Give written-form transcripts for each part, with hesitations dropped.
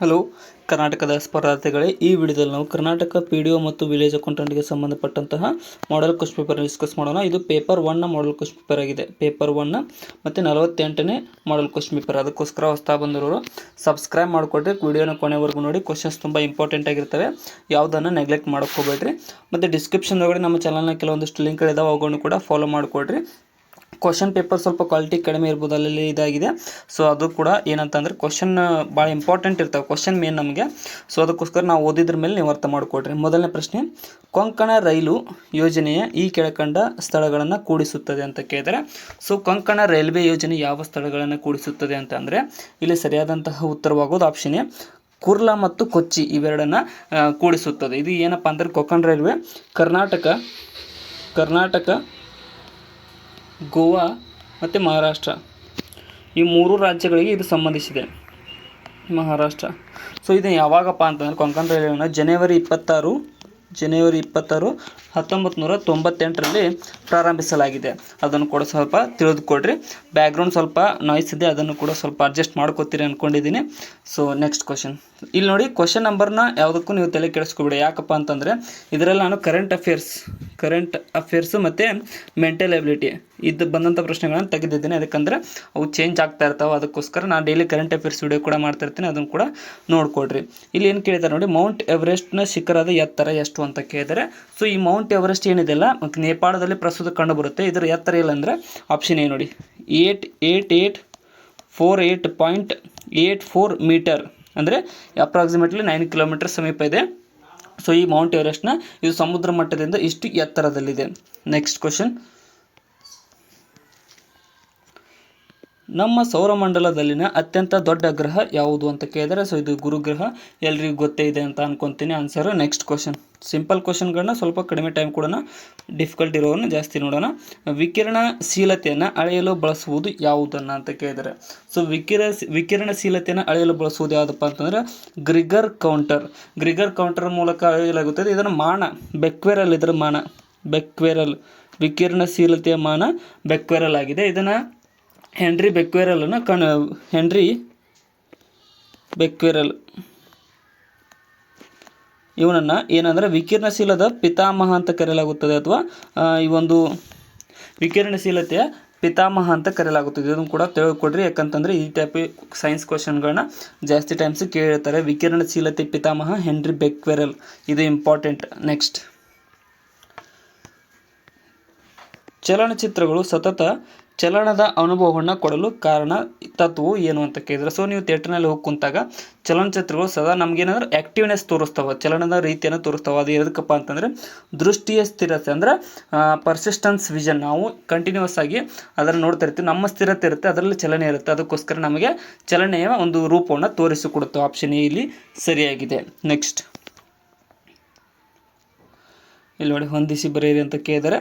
Hello ಕರ್ನಾಟಕದ ಸ್ಪರ್ಧಾರ್ಥಿಗಳೇ, ಈ ವಿಡಿಯೋದಲ್ಲಿ ನಾವು ಕರ್ನಾಟಕ PDO ಮತ್ತು ವಿಲೇಜ್ ಅಕೌಂಟೆಂಟ್ಗೆ ಸಂಬಂಧಪಟ್ಟಂತಹ ಮಾಡೆಲ್ ಕ್ವೆಶ್ಚನ್ ಪೇಪರ್ ಡಿಸ್ಕಸ್ ಮಾಡೋಣ. ಇದು ಪೇಪರ್ 1ನ ಮಾಡೆಲ್ ಕ್ವೆಶ್ಚನ್ ಪೇಪರ್ ಆಗಿದೆ. ಪೇಪರ್ 1 ಮತ್ತು 48ನೇ ಮಾಡೆಲ್ ಕ್ವೆಶ್ಚನ್ ಪೇಪರ್. ಅದಕ್ಕೋಸ್ಕರ ಹೊಸ್ತಾ ಬಂದಿರೋರು ಸಬ್ಸ್ಕ್ರೈಬ್ ಮಾಡಿಕೊಡ್ರಿ, ವಿಡಿಯೋನ ಕೊನೆವರೆಗೂ ನೋಡಿ. ಕ್ವಶನ್ಸ್ ತುಂಬ ಇಂಪಾರ್ಟೆಂಟ್ ಆಗಿರ್ತವೆ, ಯಾವುದನ್ನು ನೆಗ್ಲೆಕ್ಟ್ ಮಾಡೋಕ್ಕೋಗ್ಬೇಡ್ರಿ. ಮತ್ತು ಡಿಸ್ಕ್ರಿಪ್ಷನ್ ಒಳಗಡೆ ನಮ್ಮ ಚಾನಲ್ನ ಕೆಲವೊಂದಿಷ್ಟು ಲಿಂಕ್ಗಳಿದಾವೆ, ಅವುಗಳನ್ನು ಕೂಡ ಫಾಲೋ ಮಾಡಿಕೊಡ್ರಿ. ಕ್ವಶನ್ ಪೇಪರ್ ಸ್ವಲ್ಪ ಕ್ವಾಲಿಟಿ ಕಡಿಮೆ ಇರ್ಬೋದು, ಅಲ್ಲಿ ಇದಾಗಿದೆ. ಸೊ ಅದು ಕೂಡ ಏನಂತಂದರೆ ಕ್ವಶನ್ ಭಾಳ ಇಂಪಾರ್ಟೆಂಟ್ ಇರ್ತವೆ, ಕ್ವಶನ್ ಮೇನ್ ನಮಗೆ. ಸೊ ಅದಕ್ಕೋಸ್ಕರ ನಾವು ಓದಿದ್ರ ಮೇಲೆ ನೀವು ಅರ್ಥ ಮಾಡಿಕೊಡ್ರಿ. ಮೊದಲನೇ ಪ್ರಶ್ನೆ, ಕೊಂಕಣ ರೈಲು ಯೋಜನೆಯ ಈ ಕೆಳಕಂಡ ಸ್ಥಳಗಳನ್ನು ಕೂಡಿಸುತ್ತದೆ ಅಂತ ಕೇಳಿದರೆ, ಸೊ ಕೊಂಕಣ ರೈಲ್ವೆ ಯೋಜನೆ ಯಾವ ಸ್ಥಳಗಳನ್ನು ಕೂಡಿಸುತ್ತದೆ ಅಂತಂದರೆ ಇಲ್ಲಿ ಸರಿಯಾದಂತಹ ಉತ್ತರವಾಗೋದು ಆಪ್ಷನ್ ಎ, ಕುರ್ಲಾ ಮತ್ತು ಕೊಚ್ಚಿ ಇವೆರಡನ್ನು ಕೂಡಿಸುತ್ತದೆ. ಇದು ಏನಪ್ಪ ಅಂದರೆ ಕೊಂಕಣ ರೈಲ್ವೆ ಕರ್ನಾಟಕ, ಗೋವಾ ಮತ್ತು ಮಹಾರಾಷ್ಟ್ರ, ಈ ಮೂರು ರಾಜ್ಯಗಳಿಗೆ ಇದು ಸಂಬಂಧಿಸಿದೆ. ಮಹಾರಾಷ್ಟ್ರ. ಸೊ ಇದು ಯಾವಾಗಪ್ಪ ಅಂತಂದರೆ ಕೊಂಕಣ ರೈಲ್ವೆಯನ್ನು ಜನವರಿ 26, 1998ರಲ್ಲಿ ಪ್ರಾರಂಭಿಸಲಾಗಿದೆ. ಅದನ್ನು ಕೂಡ ಸ್ವಲ್ಪ ತಿಳಿದುಕೊಡ್ರಿ. ಬ್ಯಾಕ್ಗ್ರೌಂಡ್ ಸ್ವಲ್ಪ ನಾಯ್ಸ್ ಇದೆ, ಅದನ್ನು ಕೂಡ ಸ್ವಲ್ಪ ಅಡ್ಜಸ್ಟ್ ಮಾಡ್ಕೋತೀರಿ ಅಂದ್ಕೊಂಡಿದ್ದೀನಿ. ಸೊ ನೆಕ್ಸ್ಟ್ ಕ್ವಶನ್ ಇಲ್ಲಿ ನೋಡಿ, ಕ್ವಶನ್ ನಂಬರ್ನ ಯಾವುದಕ್ಕೂ ನೀವು ತಲೆ ಕೆಡಿಸ್ಕೊಬೇಡಿ. ಯಾಕಪ್ಪ ಅಂತಂದರೆ ಇದರಲ್ಲಿ ನಾನು ಕರೆಂಟ್ ಅಫೇರ್ಸು ಮತ್ತು ಮೆಂಟಲ್ ಎಬಿಲಿಟಿ ಇದು ಬಂದಂಥ ಪ್ರಶ್ನೆಗಳನ್ನು ತೆಗೆದಿದ್ದೀನಿ. ಯಾಕಂದರೆ ಅವು ಚೇಂಜ್ ಆಗ್ತಾ ಇರ್ತಾವೆ, ಅದಕ್ಕೋಸ್ಕರ ನಾನು ಡೈಲಿ ಕರೆಂಟ್ ಅಫೇರ್ಸ್ ವಿಡಿಯೋ ಕೂಡ ಮಾಡ್ತಾ ಇರ್ತೀನಿ, ಅದನ್ನು ಕೂಡ ನೋಡ್ಕೊಡ್ರಿ. ಇಲ್ಲಿ ಏನು ಕೇಳಿದ್ದಾರೆ ನೋಡಿ, ಮೌಂಟ್ ಎವರೆಸ್ಟ್ನ ಶಿಖರದ ಎತ್ತರ ಎಷ್ಟು ಅಂತ ಕೇಳಿದರೆ, ಸೊ ಈ ಮೌಂಟ್ ಎವರೆಸ್ಟ್ ಏನಿದೆಯಲ್ಲ ನೇಪಾಳದಲ್ಲಿ ಪ್ರಸ್ತುತ ಕಂಡು ಬರುತ್ತೆ. ಇದರ ಎತ್ತರ ಇಲ್ಲ ಅಂದರೆ ಆಪ್ಷನ್ ಎ ನೋಡಿ, 88848.84 ಮೀಟರ್, ಅಂದರೆ ಅಪ್ರಾಕ್ಸಿಮೇಟ್ಲಿ 9 ಕಿಲೋಮೀಟರ್ ಸಮೀಪ ಇದೆ. ಸೊ ಈ ಮೌಂಟ್ ಎವರೆಸ್ಟ್ನ ಇದು ಸಮುದ್ರ ಮಟ್ಟದಿಂದ ಇಷ್ಟು ಎತ್ತರದಲ್ಲಿದೆ. ನೆಕ್ಸ್ಟ್ ಕ್ವಶನ್, ನಮ್ಮ ಸೌರಮಂಡಲದಲ್ಲಿನ ಅತ್ಯಂತ ದೊಡ್ಡ ಗ್ರಹ ಯಾವುದು ಅಂತ ಕೇಳಿದರೆ, ಸೊ ಇದು ಗುರುಗ್ರಹ, ಎಲ್ರಿಗೂ ಗೊತ್ತೇ ಇದೆ ಅಂತ ಅನ್ಕೊತೀನಿ ಆನ್ಸರ್. ನೆಕ್ಸ್ಟ್ ಕ್ವಶನ್, ಸಿಂಪಲ್ ಕ್ವಶನ್ಗಳನ್ನ ಸ್ವಲ್ಪ ಕಡಿಮೆ ಟೈಮ್ ಕೊಡೋಣ, ಡಿಫಿಕಲ್ಟ್ ಇರೋವನ್ನು ಜಾಸ್ತಿ ನೋಡೋಣ. ವಿಕಿರಣಶೀಲತೆಯನ್ನು ಅಳೆಯಲು ಬಳಸುವುದು ಯಾವುದನ್ನು ಅಂತ ಕೇಳಿದರೆ, ಸೊ ವಿಕಿರಣಶೀಲತೆಯನ್ನು ಅಳೆಯಲು ಬಳಸುವುದು ಯಾವುದಪ್ಪ ಅಂತಂದರೆ ಗ್ರಿಗರ್ ಕೌಂಟರ್ ಮೂಲಕ ಅಳೆಯಲಾಗುತ್ತದೆ. ಇದನ್ನು ಮಾನ ಬೆಕ್ವೆರಲ್, ಇದರ ಮಾನ ಬೆಕ್ವೆರಲ್, ವಿಕಿರಣಶೀಲತೆಯ ಮಾನ ಬೆಕ್ವೆರಲ್ ಆಗಿದೆ. ಇದನ್ನು ಹೆನ್ರಿ ಬೆಕ್ವೆರಲ್ ಇವನನ್ನು ಏನಂದರೆ ವಿಕಿರಣಶೀಲದ ಪಿತಾಮಹ ಅಂತ ಕರೆಯಲಾಗುತ್ತದೆ, ಅಥವಾ ಈ ಒಂದು ವಿಕಿರಣಶೀಲತೆಯ ಪಿತಾಮಹ ಅಂತ ಕರೆಯಲಾಗುತ್ತದೆ. ಇದನ್ನು ಕೂಡ ತಿಳ್ಕೊಡ್ರಿ, ಯಾಕಂತಂದರೆ ಈ ಟೈಪ್ ಸೈನ್ಸ್ ಕ್ವಶನ್ಗಳನ್ನ ಜಾಸ್ತಿ ಟೈಮ್ಸ್ ಕೇಳಿರ್ತಾರೆ. ವಿಕಿರಣಶೀಲತೆ ಪಿತಾಮಹ ಹೆನ್ರಿ ಬೆಕ್ವೆರಲ್, ಇದು ಇಂಪಾರ್ಟೆಂಟ್. ನೆಕ್ಸ್ಟ್, ಚಲನಚಿತ್ರಗಳು ಸತತ ಚಲನದ ಅನುಭವವನ್ನು ಕೊಡಲು ಕಾರಣ ತತ್ವವು ಏನು ಅಂತ ಕೇಳಿದ್ರೆ, ಸೊ ನೀವು ಥಿಯೇಟರ್ನಲ್ಲಿ ಹೋಗಿ ಕುಂತಾಗ ಚಲನಚಿತ್ರಗಳು ಸದಾ ನಮಗೇನಂದ್ರೆ ಆ್ಯಕ್ಟಿವ್ನೆಸ್ ತೋರಿಸ್ತಾವೆ, ಚಲನದ ರೀತಿಯನ್ನು ತೋರಿಸ್ತಾವೆ. ಅದು ಎದಕ್ಕಪ್ಪ ಅಂತಂದರೆ ದೃಷ್ಟಿಯ ಸ್ಥಿರತೆ, ಅಂದರೆ ಪರ್ಸಿಸ್ಟೆನ್ಸ್ ವಿಷನ್, ನಾವು ಕಂಟಿನ್ಯೂಸ್ ಆಗಿ ಅದನ್ನು ನೋಡ್ತಾ ಇರ್ತೀವಿ, ನಮ್ಮ ಸ್ಥಿರತೆ ಇರುತ್ತೆ, ಅದರಲ್ಲಿ ಚಲನೆ ಇರುತ್ತೆ, ಅದಕ್ಕೋಸ್ಕರ ನಮಗೆ ಚಲನೆಯ ಒಂದು ರೂಪವನ್ನು ತೋರಿಸಿಕೊಡುತ್ತೆ. ಆಪ್ಷನ್ ಎ ಇಲ್ಲಿ ಸರಿಯಾಗಿದೆ. ನೆಕ್ಸ್ಟ್, ಇಲ್ಲಿ ನೋಡಿ, ಹೊಂದಿಸಿ ಬರೆಯಿರಿ ಅಂತ ಕೇಳಿದರೆ,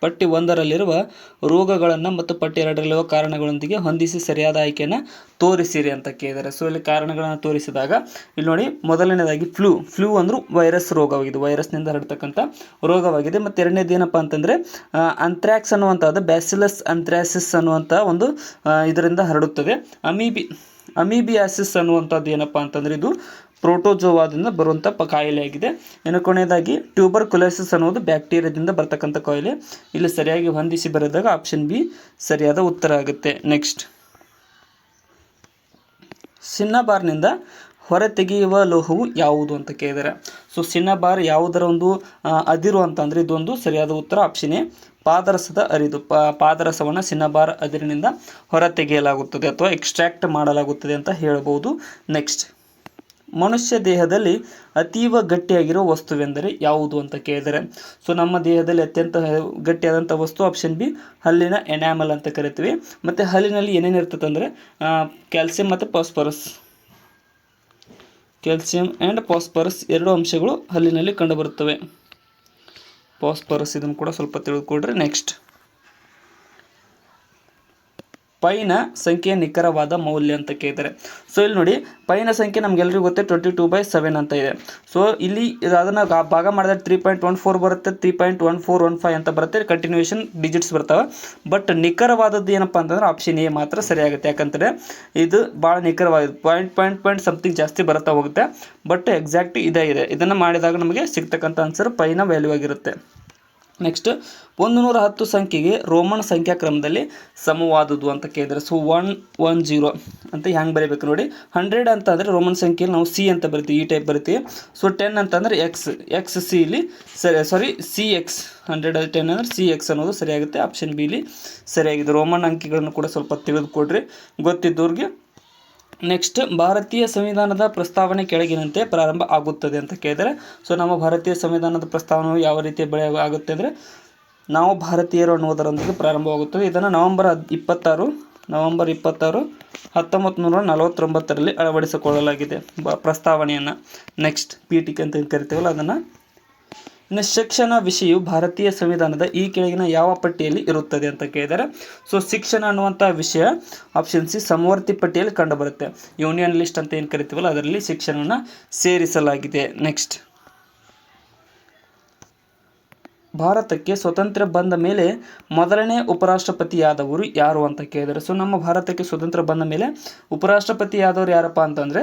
ಪಟ್ಟಿ 1ರಲ್ಲಿರುವ ರೋಗಗಳನ್ನು ಮತ್ತು ಪಟ್ಟಿ 2ರಲ್ಲಿರುವ ಕಾರಣಗಳೊಂದಿಗೆ ಹೊಂದಿಸಿ ಸರಿಯಾದ ಆಯ್ಕೆಯನ್ನು ತೋರಿಸಿರಿ ಅಂತ ಕೇಳಿದ್ದಾರೆ. ಸೊ ಇಲ್ಲಿ ಕಾರಣಗಳನ್ನು ತೋರಿಸಿದಾಗ ಇಲ್ಲಿ ನೋಡಿ, ಮೊದಲನೇದಾಗಿ ಫ್ಲೂ ಅಂದರೂ ವೈರಸ್ ರೋಗವಾಗಿದೆ, ವೈರಸ್ನಿಂದ ಹರಡ್ತಕ್ಕಂಥ ರೋಗವಾಗಿದೆ. ಮತ್ತು ಎರಡನೇದು ಏನಪ್ಪ ಅಂತಂದರೆ ಅಂಥ್ರಾಕ್ಸ್ ಅನ್ನುವಂಥದ್ದು, ಬ್ಯಾಸಿಲಸ್ ಅಂಥ್ರಾಸಿಸ್ ಅನ್ನುವಂಥ ಒಂದು ಇದರಿಂದ ಹರಡುತ್ತದೆ. ಅಮೀಬಿಯಾಸಿಸ್ ಅನ್ನುವಂಥದ್ದು ಏನಪ್ಪ ಅಂತಂದರೆ ಇದು ಪ್ರೋಟೋಜೋವಾದಿಂದ ಬರುವಂಥ ಕಾಯಿಲೆಯಾಗಿದೆ. ಇನ್ನು ಕೊನೆಯದಾಗಿ ಟ್ಯೂಬರ್ಕುಲೋಸಿಸ್ ಅನ್ನೋದು ಬ್ಯಾಕ್ಟೀರಿಯಾದಿಂದ ಬರ್ತಕ್ಕಂಥ ಕಾಯಿಲೆ. ಇಲ್ಲಿ ಸರಿಯಾಗಿ ಹೊಂದಿಸಿ ಬರೆದಾಗ ಆಪ್ಷನ್ ಬಿ ಸರಿಯಾದ ಉತ್ತರ ಆಗುತ್ತೆ. ನೆಕ್ಸ್ಟ್, ಸಿನ್ನಬಾರ್ನಿಂದ ಹೊರತೆಗೆಯುವ ಲೋಹವು ಯಾವುದು ಅಂತ ಕೇಳಿದರೆ, ಸೊ ಸಿನ್ನಬಾರ್ ಯಾವುದರ ಒಂದು ಅದಿರು ಅಂತಂದರೆ ಇದೊಂದು ಸರಿಯಾದ ಉತ್ತರ ಆಪ್ಷನ್ ಎ, ಪಾದರಸದ ಅರಿದು. ಪಾದರಸವನ್ನು ಸಿನ್ನಬಾರ್ ಅದಿರಿನಿಂದ ಹೊರತೆಗೆಯಲಾಗುತ್ತದೆ ಅಥವಾ ಎಕ್ಸ್ಟ್ರಾಕ್ಟ್ ಮಾಡಲಾಗುತ್ತದೆ ಅಂತ ಹೇಳ್ಬೋದು. ನೆಕ್ಸ್ಟ್, ಮನುಷ್ಯ ದೇಹದಲ್ಲಿ ಅತೀವ ಗಟ್ಟಿಯಾಗಿರೋ ವಸ್ತುವೆಂದರೆ ಯಾವುದು ಅಂತ ಕೇಳಿದರೆ, ಸೊ ನಮ್ಮ ದೇಹದಲ್ಲಿ ಅತ್ಯಂತ ಗಟ್ಟಿಯಾದಂಥ ವಸ್ತು ಆಪ್ಷನ್ ಬಿ, ಹಲ್ಲಿನ ಎನ್ಯಾಮಲ್ ಅಂತ ಕರಿತೀವಿ. ಮತ್ತು ಹಲ್ಲಿನಲ್ಲಿ ಏನೇನು ಇರ್ತದೆ ಅಂದರೆ ಕ್ಯಾಲ್ಸಿಯಂ ಮತ್ತು ಫಾಸ್ಫರಸ್, ಕ್ಯಾಲ್ಸಿಯಂ ಆ್ಯಂಡ್ ಫಾಸ್ಫರಸ್ ಎರಡು ಅಂಶಗಳು ಹಲ್ಲಿನಲ್ಲಿ ಕಂಡುಬರುತ್ತವೆ. ಫಾಸ್ಫರಸ್, ಇದನ್ನು ಕೂಡ ಸ್ವಲ್ಪ ತಿಳ್ಕೊಳ್ರಿ. ನೆಕ್ಸ್ಟ್, ಪೈನ ಸಂಖ್ಯೆಯ ನಿಖರವಾದ ಮೌಲ್ಯ ಅಂತ ಕೇಳಿದ್ದಾರೆ. ಸೊ ಇಲ್ಲಿ ನೋಡಿ, ಪೈನ ಸಂಖ್ಯೆ ನಮಗೆಲ್ಲರಿಗೂ ಗೊತ್ತೇ 22/7 ಅಂತ ಇದೆ. ಸೊ ಇಲ್ಲಿ ಅದನ್ನು ಭಾಗ ಮಾಡಿದ್ರೆ 3.14 ಬರುತ್ತೆ, 3.1415 ಅಂತ ಬರುತ್ತೆ, ಕಂಟಿನ್ಯೂಷನ್ ಡಿಜಿಟ್ಸ್ ಬರ್ತಾವೆ. ಬಟ್ ನಿಖರವಾದದ್ದು ಏನಪ್ಪ ಅಂತಂದ್ರೆ ಆಪ್ಷನ್ ಎ ಮಾತ್ರ ಸರಿಯಾಗುತ್ತೆ. ಯಾಕಂದರೆ ಇದು ಭಾಳ ನಿಖರವಾಗಿದೆ, ಪಾಯಿಂಟ್ ಸಮಥಿಂಗ್ ಜಾಸ್ತಿ ಬರ್ತಾ ಹೋಗುತ್ತೆ. ಬಟ್ ಎಕ್ಸಾಕ್ಟ್ ಇದೇ ಇದೆ. ಇದನ್ನು ಮಾಡಿದಾಗ ನಮಗೆ ಸಿಗ್ತಕ್ಕಂಥ ಆನ್ಸರ್ ಪೈನ ವ್ಯಾಲ್ಯೂ ಆಗಿರುತ್ತೆ. ನೆಕ್ಸ್ಟ್ 110 ಸಂಖ್ಯೆಗೆ ರೋಮನ್ ಸಂಖ್ಯಾ ಕ್ರಮದಲ್ಲಿ ಸಮವಾದುದು ಅಂತ ಕೇಳಿದರೆ. ಸೊ 110 ಅಂತ ಹೆಂಗೆ ಬರೀಬೇಕು ನೋಡಿ. 100 ಅಂತ ಅಂದರೆ ರೋಮನ್ ಸಂಖ್ಯೆಯಲ್ಲಿ ನಾವು ಸಿ ಅಂತ ಬರಿತೀವಿ, ಈ ಟೈಪ್ ಬರಿತೀವಿ. ಸೊ 10 ಅಂತಂದರೆ ಎಕ್ಸ್ ಸಿ ಇಲ್ಲಿ ಸಿ ಎಕ್ಸ್, 100 10 ಅಂದರೆ ಸಿ ಎಕ್ಸ್ ಅನ್ನೋದು ಸರಿಯಾಗುತ್ತೆ. ಆಪ್ಷನ್ ಬಿ ಇಲ್ಲಿ ಸರಿಯಾಗಿದೆ. ರೋಮನ್ ಅಂಕಿಗಳನ್ನು ಕೂಡ ಸ್ವಲ್ಪ ತಿಳಿದುಕೊಡ್ರಿ ಗೊತ್ತಿದ್ದವ್ರಿಗೆ. ನೆಕ್ಸ್ಟ್, ಭಾರತೀಯ ಸಂವಿಧಾನದ ಪ್ರಸ್ತಾವನೆ ಕೆಳಗಿನಂತೆ ಪ್ರಾರಂಭ ಆಗುತ್ತದೆ ಅಂತ ಕೇಳಿದರೆ. ಸೊ ನಮ್ಮ ಭಾರತೀಯ ಸಂವಿಧಾನದ ಪ್ರಸ್ತಾವನೆಯು ಯಾವ ರೀತಿ ಆಗುತ್ತೆ ಅಂದರೆ, ನಾವು ಭಾರತೀಯರು ಅನ್ನುವುದರೊಂದಿಗೆ ಪ್ರಾರಂಭವಾಗುತ್ತದೆ. ಇದನ್ನು ನವೆಂಬರ್ 26, 1949ರಲ್ಲಿ ಅಳವಡಿಸಿಕೊಳ್ಳಲಾಗಿದೆ ಪ್ರಸ್ತಾವನೆಯನ್ನು. ನೆಕ್ಸ್ಟ್, ಪೀಠಿಕೆ ಅಂತ ಕರಿತೀವಲ್ಲ ಅದನ್ನು. ಇನ್ನು ಶಿಕ್ಷಣ ವಿಷಯವು ಭಾರತೀಯ ಸಂವಿಧಾನದ ಈ ಕೆಳಗಿನ ಯಾವ ಪಟ್ಟಿಯಲ್ಲಿ ಇರುತ್ತದೆ ಅಂತ ಕೇಳಿದರೆ. ಸೊ ಶಿಕ್ಷಣ ಅನ್ನುವಂಥ ವಿಷಯ ಆಪ್ಷನ್ ಸಿ ಸಮವರ್ತಿ ಪಟ್ಟಿಯಲ್ಲಿ ಕಂಡುಬರುತ್ತೆ. ಯೂನಿಯನ್ ಲಿಸ್ಟ್ ಅಂತ ಏನು ಕರಿತೀವಲ್ಲ ಅದರಲ್ಲಿ ಶಿಕ್ಷಣವನ್ನು ಸೇರಿಸಲಾಗಿದೆ. ನೆಕ್ಸ್ಟ್, ಭಾರತಕ್ಕೆ ಸ್ವತಂತ್ರ ಬಂದ ಮೇಲೆ ಮೊದಲನೇ ಉಪರಾಷ್ಟ್ರಪತಿಯಾದವರು ಯಾರು ಅಂತ ಕೇಳಿದರೆ. ಸೊ ನಮ್ಮ ಭಾರತಕ್ಕೆ ಸ್ವತಂತ್ರ ಬಂದ ಮೇಲೆ ಉಪರಾಷ್ಟ್ರಪತಿಯಾದವರು ಯಾರಪ್ಪ ಅಂತಂದರೆ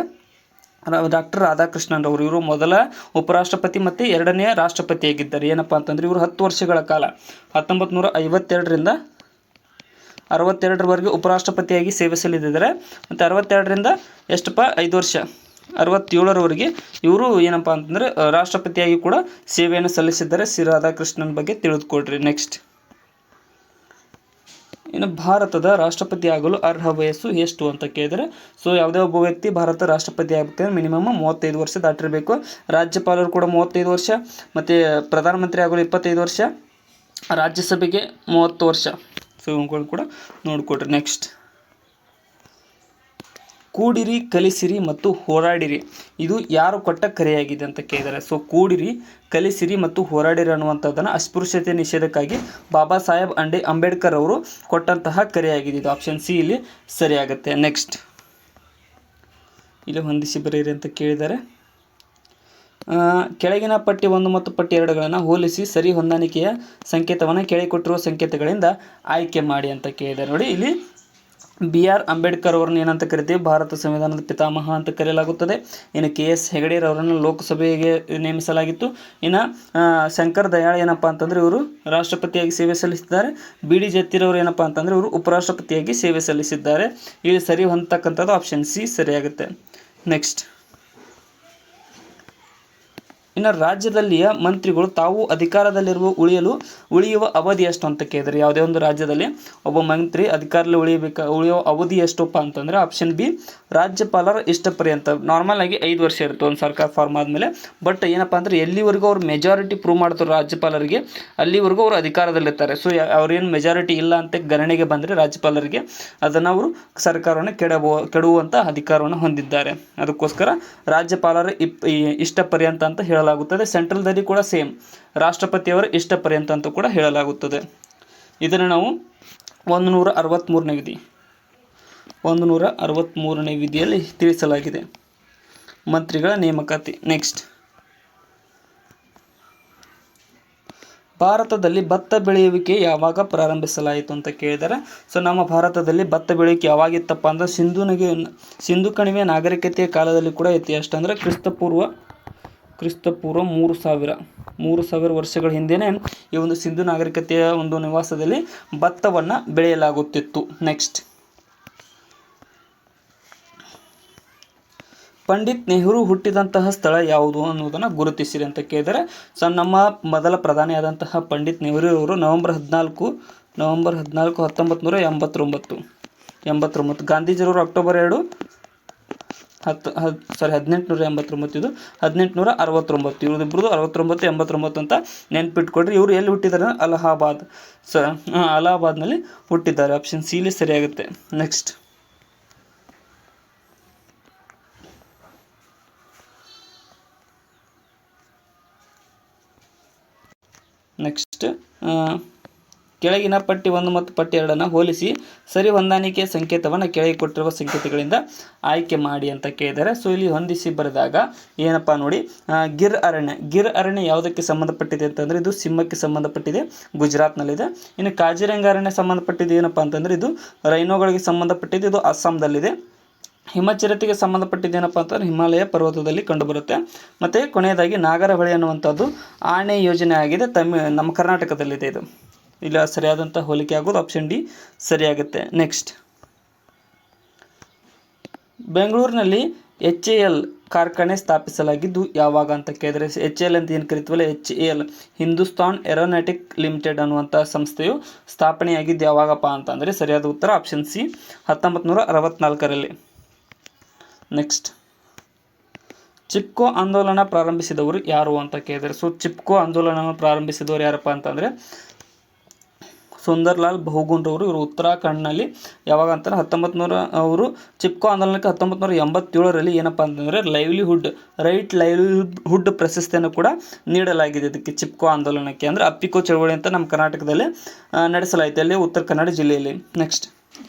ಡಾಕ್ಟರ್ ರಾಧಾಕೃಷ್ಣನ್ ಅವರು. ಇವರು ಮೊದಲ ಉಪರಾಷ್ಟ್ರಪತಿ ಮತ್ತು ಎರಡನೆಯ ರಾಷ್ಟ್ರಪತಿಯಾಗಿದ್ದಾರೆ. ಏನಪ್ಪ ಅಂತಂದರೆ ಇವರು 10 ವರ್ಷಗಳ ಕಾಲ 1952ರಿಂದ 62ರವರೆಗೆ ಉಪರಾಷ್ಟ್ರಪತಿಯಾಗಿ ಸೇವೆ ಸಲ್ಲಿಸಿದ್ದಾರೆ. ಮತ್ತು 62ರಿಂದ 5 ವರ್ಷ 67ರವರೆಗೆ ಇವರು ಏನಪ್ಪ ಅಂತಂದರೆ ರಾಷ್ಟ್ರಪತಿಯಾಗಿ ಕೂಡ ಸೇವೆಯನ್ನು ಸಲ್ಲಿಸಿದ್ದಾರೆ. ಸಿ ರಾಧಾಕೃಷ್ಣನ್ ಬಗ್ಗೆ ತಿಳಿದುಕೊಳ್ರಿ. ನೆಕ್ಸ್ಟ್, ಇನ್ನು ಭಾರತದ ರಾಷ್ಟ್ರಪತಿ ಆಗಲು ಅರ್ಹ ವಯಸ್ಸು ಎಷ್ಟು ಅಂತ ಕೇಳಿದರೆ. ಸೊ ಯಾವುದೇ ಒಬ್ಬ ವ್ಯಕ್ತಿ ಭಾರತ ರಾಷ್ಟ್ರಪತಿ ಆಗಬೇಕು ಮಿನಿಮಮ್ 35 ವರ್ಷ ದಾಟಿರಬೇಕು. ರಾಜ್ಯಪಾಲರು ಕೂಡ 35 ವರ್ಷ, ಮತ್ತು ಪ್ರಧಾನಮಂತ್ರಿ ಆಗಲು 25 ವರ್ಷ, ರಾಜ್ಯಸಭೆಗೆ 30 ವರ್ಷ. ಸೊ ಇವುಗಳು ಕೂಡ ನೋಡಿಕೊಡ್ರಿ. ನೆಕ್ಸ್ಟ್, ಕೂಡಿರಿ, ಕಲಿಸಿರಿ ಮತ್ತು ಹೋರಾಡಿರಿ ಇದು ಯಾರು ಕೊಟ್ಟ ಕರೆಯಾಗಿದೆ ಅಂತ ಕೇಳಿದ್ದಾರೆ. ಸೊ ಕೂಡಿರಿ, ಕಲಿಸಿರಿ ಮತ್ತು ಹೋರಾಡಿರಿ ಅನ್ನುವಂಥದ್ದನ್ನು ಅಸ್ಪೃಶ್ಯತೆ ನಿಷೇಧಕ್ಕಾಗಿ ಬಾಬಾ ಸಾಹೇಬ್ ಅಂಬೇಡ್ಕರ್ ಅವರು ಕೊಟ್ಟಂತಹ ಕರೆಯಾಗಿದೆ. ಇದು ಆಪ್ಷನ್ ಸಿ ಇಲ್ಲಿ ಸರಿಯಾಗುತ್ತೆ. ನೆಕ್ಸ್ಟ್, ಇಲ್ಲಿ ಹೊಂದಿಸಿ ಬರೆಯಿರಿ ಅಂತ ಕೇಳಿದ್ದಾರೆ. ಕೆಳಗಿನ ಪಟ್ಟಿ 1 ಮತ್ತು ಪಟ್ಟಿ 2ಗಳನ್ನು ಹೋಲಿಸಿ ಸರಿ ಹೊಂದಾಣಿಕೆಯ ಸಂಕೇತವನ್ನು ಕೆಳಕೊಟ್ಟಿರುವ ಸಂಕೇತಗಳಿಂದ ಆಯ್ಕೆ ಮಾಡಿ ಅಂತ ಕೇಳಿದ್ದಾರೆ. ನೋಡಿ, ಇಲ್ಲಿ BR ಅಂಬೇಡ್ಕರ್ ಅವರನ್ನು ಏನಂತ ಕರಿತೀವಿ, ಭಾರತ ಸಂವಿಧಾನದ ಪಿತಾಮಹ ಅಂತ ಕರೆಯಲಾಗುತ್ತದೆ. ಇನ್ನು KS ಹೆಗಡೆಯವರನ್ನು ಲೋಕಸಭೆಗೆ ನೇಮಿಸಲಾಗಿತ್ತು. ಇನ್ನು ಶಂಕರ್ ದಯಾಳ್ ಏನಪ್ಪ ಅಂತಂದರೆ ಇವರು ರಾಷ್ಟ್ರಪತಿಯಾಗಿ ಸೇವೆ ಸಲ್ಲಿಸಿದ್ದಾರೆ. BD ಜತ್ತಿರವರು ಏನಪ್ಪ ಅಂತಂದರೆ ಇವರು ಉಪರಾಷ್ಟ್ರಪತಿಯಾಗಿ ಸೇವೆ ಸಲ್ಲಿಸಿದ್ದಾರೆ. ಇಲ್ಲಿ ಸರಿ ಹೊಂದತಕ್ಕಂಥದ್ದು ಆಪ್ಷನ್ ಸಿ ಸರಿಯಾಗುತ್ತೆ. ನೆಕ್ಸ್ಟ್, ಇನ್ನು ರಾಜ್ಯದಲ್ಲಿಯ ಮಂತ್ರಿಗಳು ತಾವು ಅಧಿಕಾರದಲ್ಲಿರುವ ಉಳಿಯುವ ಅವಧಿ ಎಷ್ಟು ಅಂತ ಕೇಳಿದರೆ. ಯಾವುದೇ ಒಂದು ರಾಜ್ಯದಲ್ಲಿ ಒಬ್ಬ ಮಂತ್ರಿ ಅಧಿಕಾರದಲ್ಲಿ ಉಳಿಯುವ ಅವಧಿ ಎಷ್ಟಪ್ಪ ಅಂತಂದರೆ ಆಪ್ಷನ್ ಬಿ ರಾಜ್ಯಪಾಲರ ಇಷ್ಟ ಪರ್ಯಂತ. ನಾರ್ಮಲ್ ಆಗಿ 5 ವರ್ಷ ಇರುತ್ತೆ ಒಂದು ಸರ್ಕಾರ ಫಾರ್ಮ್ ಆದಮೇಲೆ. ಬಟ್ ಏನಪ್ಪ ಅಂದರೆ ಎಲ್ಲಿವರೆಗೂ ಅವ್ರು ಮೆಜಾರಿಟಿ ಪ್ರೂವ್ ಮಾಡ್ತಾರೆ ರಾಜ್ಯಪಾಲರಿಗೆ ಅಲ್ಲಿವರೆಗೂ ಅವರು ಅಧಿಕಾರದಲ್ಲಿರ್ತಾರೆ. ಸೊ ಅವ್ರೇನು ಮೆಜಾರಿಟಿ ಇಲ್ಲ ಅಂತ ಗಣನೆಗೆ ಬಂದರೆ ರಾಜ್ಯಪಾಲರಿಗೆ ಅದನ್ನು ಅವರು ಸರ್ಕಾರವನ್ನು ಕೆಡುವಂಥ ಅಧಿಕಾರವನ್ನು ಹೊಂದಿದ್ದಾರೆ. ಅದಕ್ಕೋಸ್ಕರ ರಾಜ್ಯಪಾಲರ ಇಷ್ಟ ಪರ್ಯಂತ ಅಂತ ಹೇಳಲಾಗುತ್ತದೆ. ಸೆಂಟ್ರಲ್ದಲ್ಲಿ ಕೂಡ ಸೇಮ್ ರಾಷ್ಟ್ರಪತಿಯವರ ಇಷ್ಟ ಪರ್ಯಂತ ಅಂತ ಕೂಡ ಹೇಳಲಾಗುತ್ತದೆ. ಇದನ್ನು ನಾವು 163ನೇ ವಿಧಿಯಲ್ಲಿ ತಿಳಿಸಲಾಗಿದೆ ಮಂತ್ರಿಗಳ ನೇಮಕಾತಿ. ನೆಕ್ಸ್ಟ್, ಭಾರತದಲ್ಲಿ ಭತ್ತ ಬೆಳೆಯುವಿಕೆ ಯಾವಾಗ ಪ್ರಾರಂಭಿಸಲಾಯಿತು ಅಂತ ಕೇಳಿದರೆ. ಸೊ ನಮ್ಮ ಭಾರತದಲ್ಲಿ ಭತ್ತ ಬೆಳೆಯುವಿಕೆ ಯಾವಾಗಿತ್ತಪ್ಪ ಅಂದರೆ ಸಿಂಧು ಕಣಿವೆ ನಾಗರಿಕತೆಯ ಕಾಲದಲ್ಲಿ ಕೂಡ ಇತ್ತು. ಎಷ್ಟಂದರೆ ಕ್ರಿಸ್ತಪೂರ್ವ 3000 ವರ್ಷಗಳ ಹಿಂದೆಯೇ ಈ ಒಂದು ಸಿಂಧು ನಾಗರಿಕತೆಯ ಒಂದು ನಿವಾಸದಲ್ಲಿ ಭತ್ತವನ್ನು ಬೆಳೆಯಲಾಗುತ್ತಿತ್ತು. ನೆಕ್ಸ್ಟ್, ಪಂಡಿತ್ ನೆಹರು ಹುಟ್ಟಿದಂತಹ ಸ್ಥಳ ಯಾವುದು ಅನ್ನೋದನ್ನು ಗುರುತಿಸಿರಿ ಅಂತ ಕೇಳಿದರೆ. ಸೊ ನಮ್ಮ ಮೊದಲ ಪ್ರಧಾನಿಯಾದಂತಹ ಪಂಡಿತ್ ನೆಹರು ಅವರು ನವೆಂಬರ್ 14, 1989. ಗಾಂಧೀಜಿಯವರು ಅಕ್ಟೋಬರ್ 2, 1889. ಇದು 1869. ಇವ್ರದಿಬ್ಬರದು 69, 89 ಅಂತ ನೆನ್ಪಿಟ್ಕೊಡ್ರಿ. ಇವರು ಎಲ್ಲಿ ಹುಟ್ಟಿದ್ದಾರೆ? ಅಲಹಾಬಾದ್ನಲ್ಲಿ ಹುಟ್ಟಿದ್ದಾರೆ. ಆಪ್ಷನ್ ಸಿ ಇಲ್ಲಿ ಸರಿಯಾಗುತ್ತೆ. ನೆಕ್ಸ್ಟ್, ಕೆಳಗಿನ ಪಟ್ಟಿ 1 ಮತ್ತು ಪಟ್ಟಿ 2 ಹೋಲಿಸಿ ಸರಿ ಹೊಂದಾಣಿಕೆ ಸಂಕೇತವನ್ನು ಕೆಳಗೆ ಕೊಟ್ಟಿರುವ ಸಂಕೇತಗಳಿಂದ ಆಯ್ಕೆ ಮಾಡಿ ಅಂತ ಕೇಳಿದ್ದಾರೆ. ಸೊ ಇಲ್ಲಿ ಹೊಂದಿಸಿ ಬರೆದಾಗ ಏನಪ್ಪ ನೋಡಿ, ಗಿರ್ ಅರಣ್ಯ ಯಾವುದಕ್ಕೆ ಸಂಬಂಧಪಟ್ಟಿದೆ ಅಂತಂದರೆ ಇದು ಸಿಂಹಕ್ಕೆ ಸಂಬಂಧಪಟ್ಟಿದೆ, ಗುಜರಾತ್ನಲ್ಲಿದೆ. ಇನ್ನು ಕಾಜಿರಂಗ ಅರಣ್ಯ ಸಂಬಂಧಪಟ್ಟಿದ್ದು ಏನಪ್ಪ ಅಂತಂದರೆ ಇದು ರೈನೋಗಳಿಗೆ ಸಂಬಂಧಪಟ್ಟಿದ್ದು, ಇದು ಅಸ್ಸಾಂದಲ್ಲಿದೆ. ಹಿಮಚಿರತೆಗೆ ಸಂಬಂಧಪಟ್ಟಿದ್ದೇನಪ್ಪ ಅಂತಂದರೆ ಹಿಮಾಲಯ ಪರ್ವತದಲ್ಲಿ ಕಂಡುಬರುತ್ತೆ. ಮತ್ತು ಕೊನೆಯದಾಗಿ ನಾಗರಹೊಳೆ ಅನ್ನುವಂಥದ್ದು ಆಣೆ ಯೋಜನೆ ಆಗಿದೆ, ನಮ್ಮ ಕರ್ನಾಟಕದಲ್ಲಿದೆ. ಇದು ಇಲ್ಲ ಸರಿಯಾದಂಥ ಹೋಲಿಕೆ ಆಗೋದು ಆಪ್ಷನ್ ಡಿ ಸರಿಯಾಗುತ್ತೆ. ನೆಕ್ಸ್ಟ್, ಬೆಂಗಳೂರಿನಲ್ಲಿ HAL ಕಾರ್ಖಾನೆ ಸ್ಥಾಪಿಸಲಾಗಿದ್ದು ಯಾವಾಗ ಅಂತ ಕೇಳಿದರೆ, HAL ಅಂತ ಏನು ಕರಿತೀವಲ್ಲ, HAL ಹಿಂದೂಸ್ತಾನ್ ಏರೋನಾಟಿಕ್ ಲಿಮಿಟೆಡ್ ಅನ್ನುವಂಥ ಸಂಸ್ಥೆಯು ಸ್ಥಾಪನೆಯಾಗಿದ್ದು ಯಾವಾಗಪ್ಪ ಅಂತಂದರೆ ಸರಿಯಾದ ಉತ್ತರ ಆಪ್ಷನ್ ಸಿ 1964ರಲ್ಲಿ. ನೆಕ್ಸ್ಟ್, ಚಿಪ್ಕೋ ಆಂದೋಲನ ಪ್ರಾರಂಭಿಸಿದವರು ಯಾರು ಅಂತ ಕೇಳಿದರೆ, ಸೊ ಚಿಪ್ಕೋ ಆಂದೋಲನವನ್ನು ಪ್ರಾರಂಭಿಸಿದವರು ಯಾರಪ್ಪ ಅಂತಂದರೆ ಸುಂದರ್ಲಾಲ್ ಬಹುಗುಣ್ರವರು. ಇವರು ಉತ್ತರಾಖಂಡ್ನಲ್ಲಿ ಯಾವಾಗ ಅಂತಂದರೆ ಅವರು ಚಿಪ್ಕೋ ಆಂದೋಲನಕ್ಕೆ 1987ರಲ್ಲಿ ಏನಪ್ಪ ಅಂತಂದರೆ ಲೈವ್ಲಿಹುಡ್ ಪ್ರಶಸ್ತಿಯನ್ನು ಕೂಡ ನೀಡಲಾಗಿದೆ ಇದಕ್ಕೆ, ಚಿಪ್ಕೋ ಆಂದೋಲನಕ್ಕೆ. ಅಂದರೆ ಅಪ್ಪಿಕೋ ಚಳವಳಿ ಅಂತ ನಮ್ಮ ಕರ್ನಾಟಕದಲ್ಲಿ ನಡೆಸಲಾಯಿತು, ಅಲ್ಲಿ ಉತ್ತರ ಕನ್ನಡ ಜಿಲ್ಲೆಯಲ್ಲಿ. ನೆಕ್ಸ್ಟ್,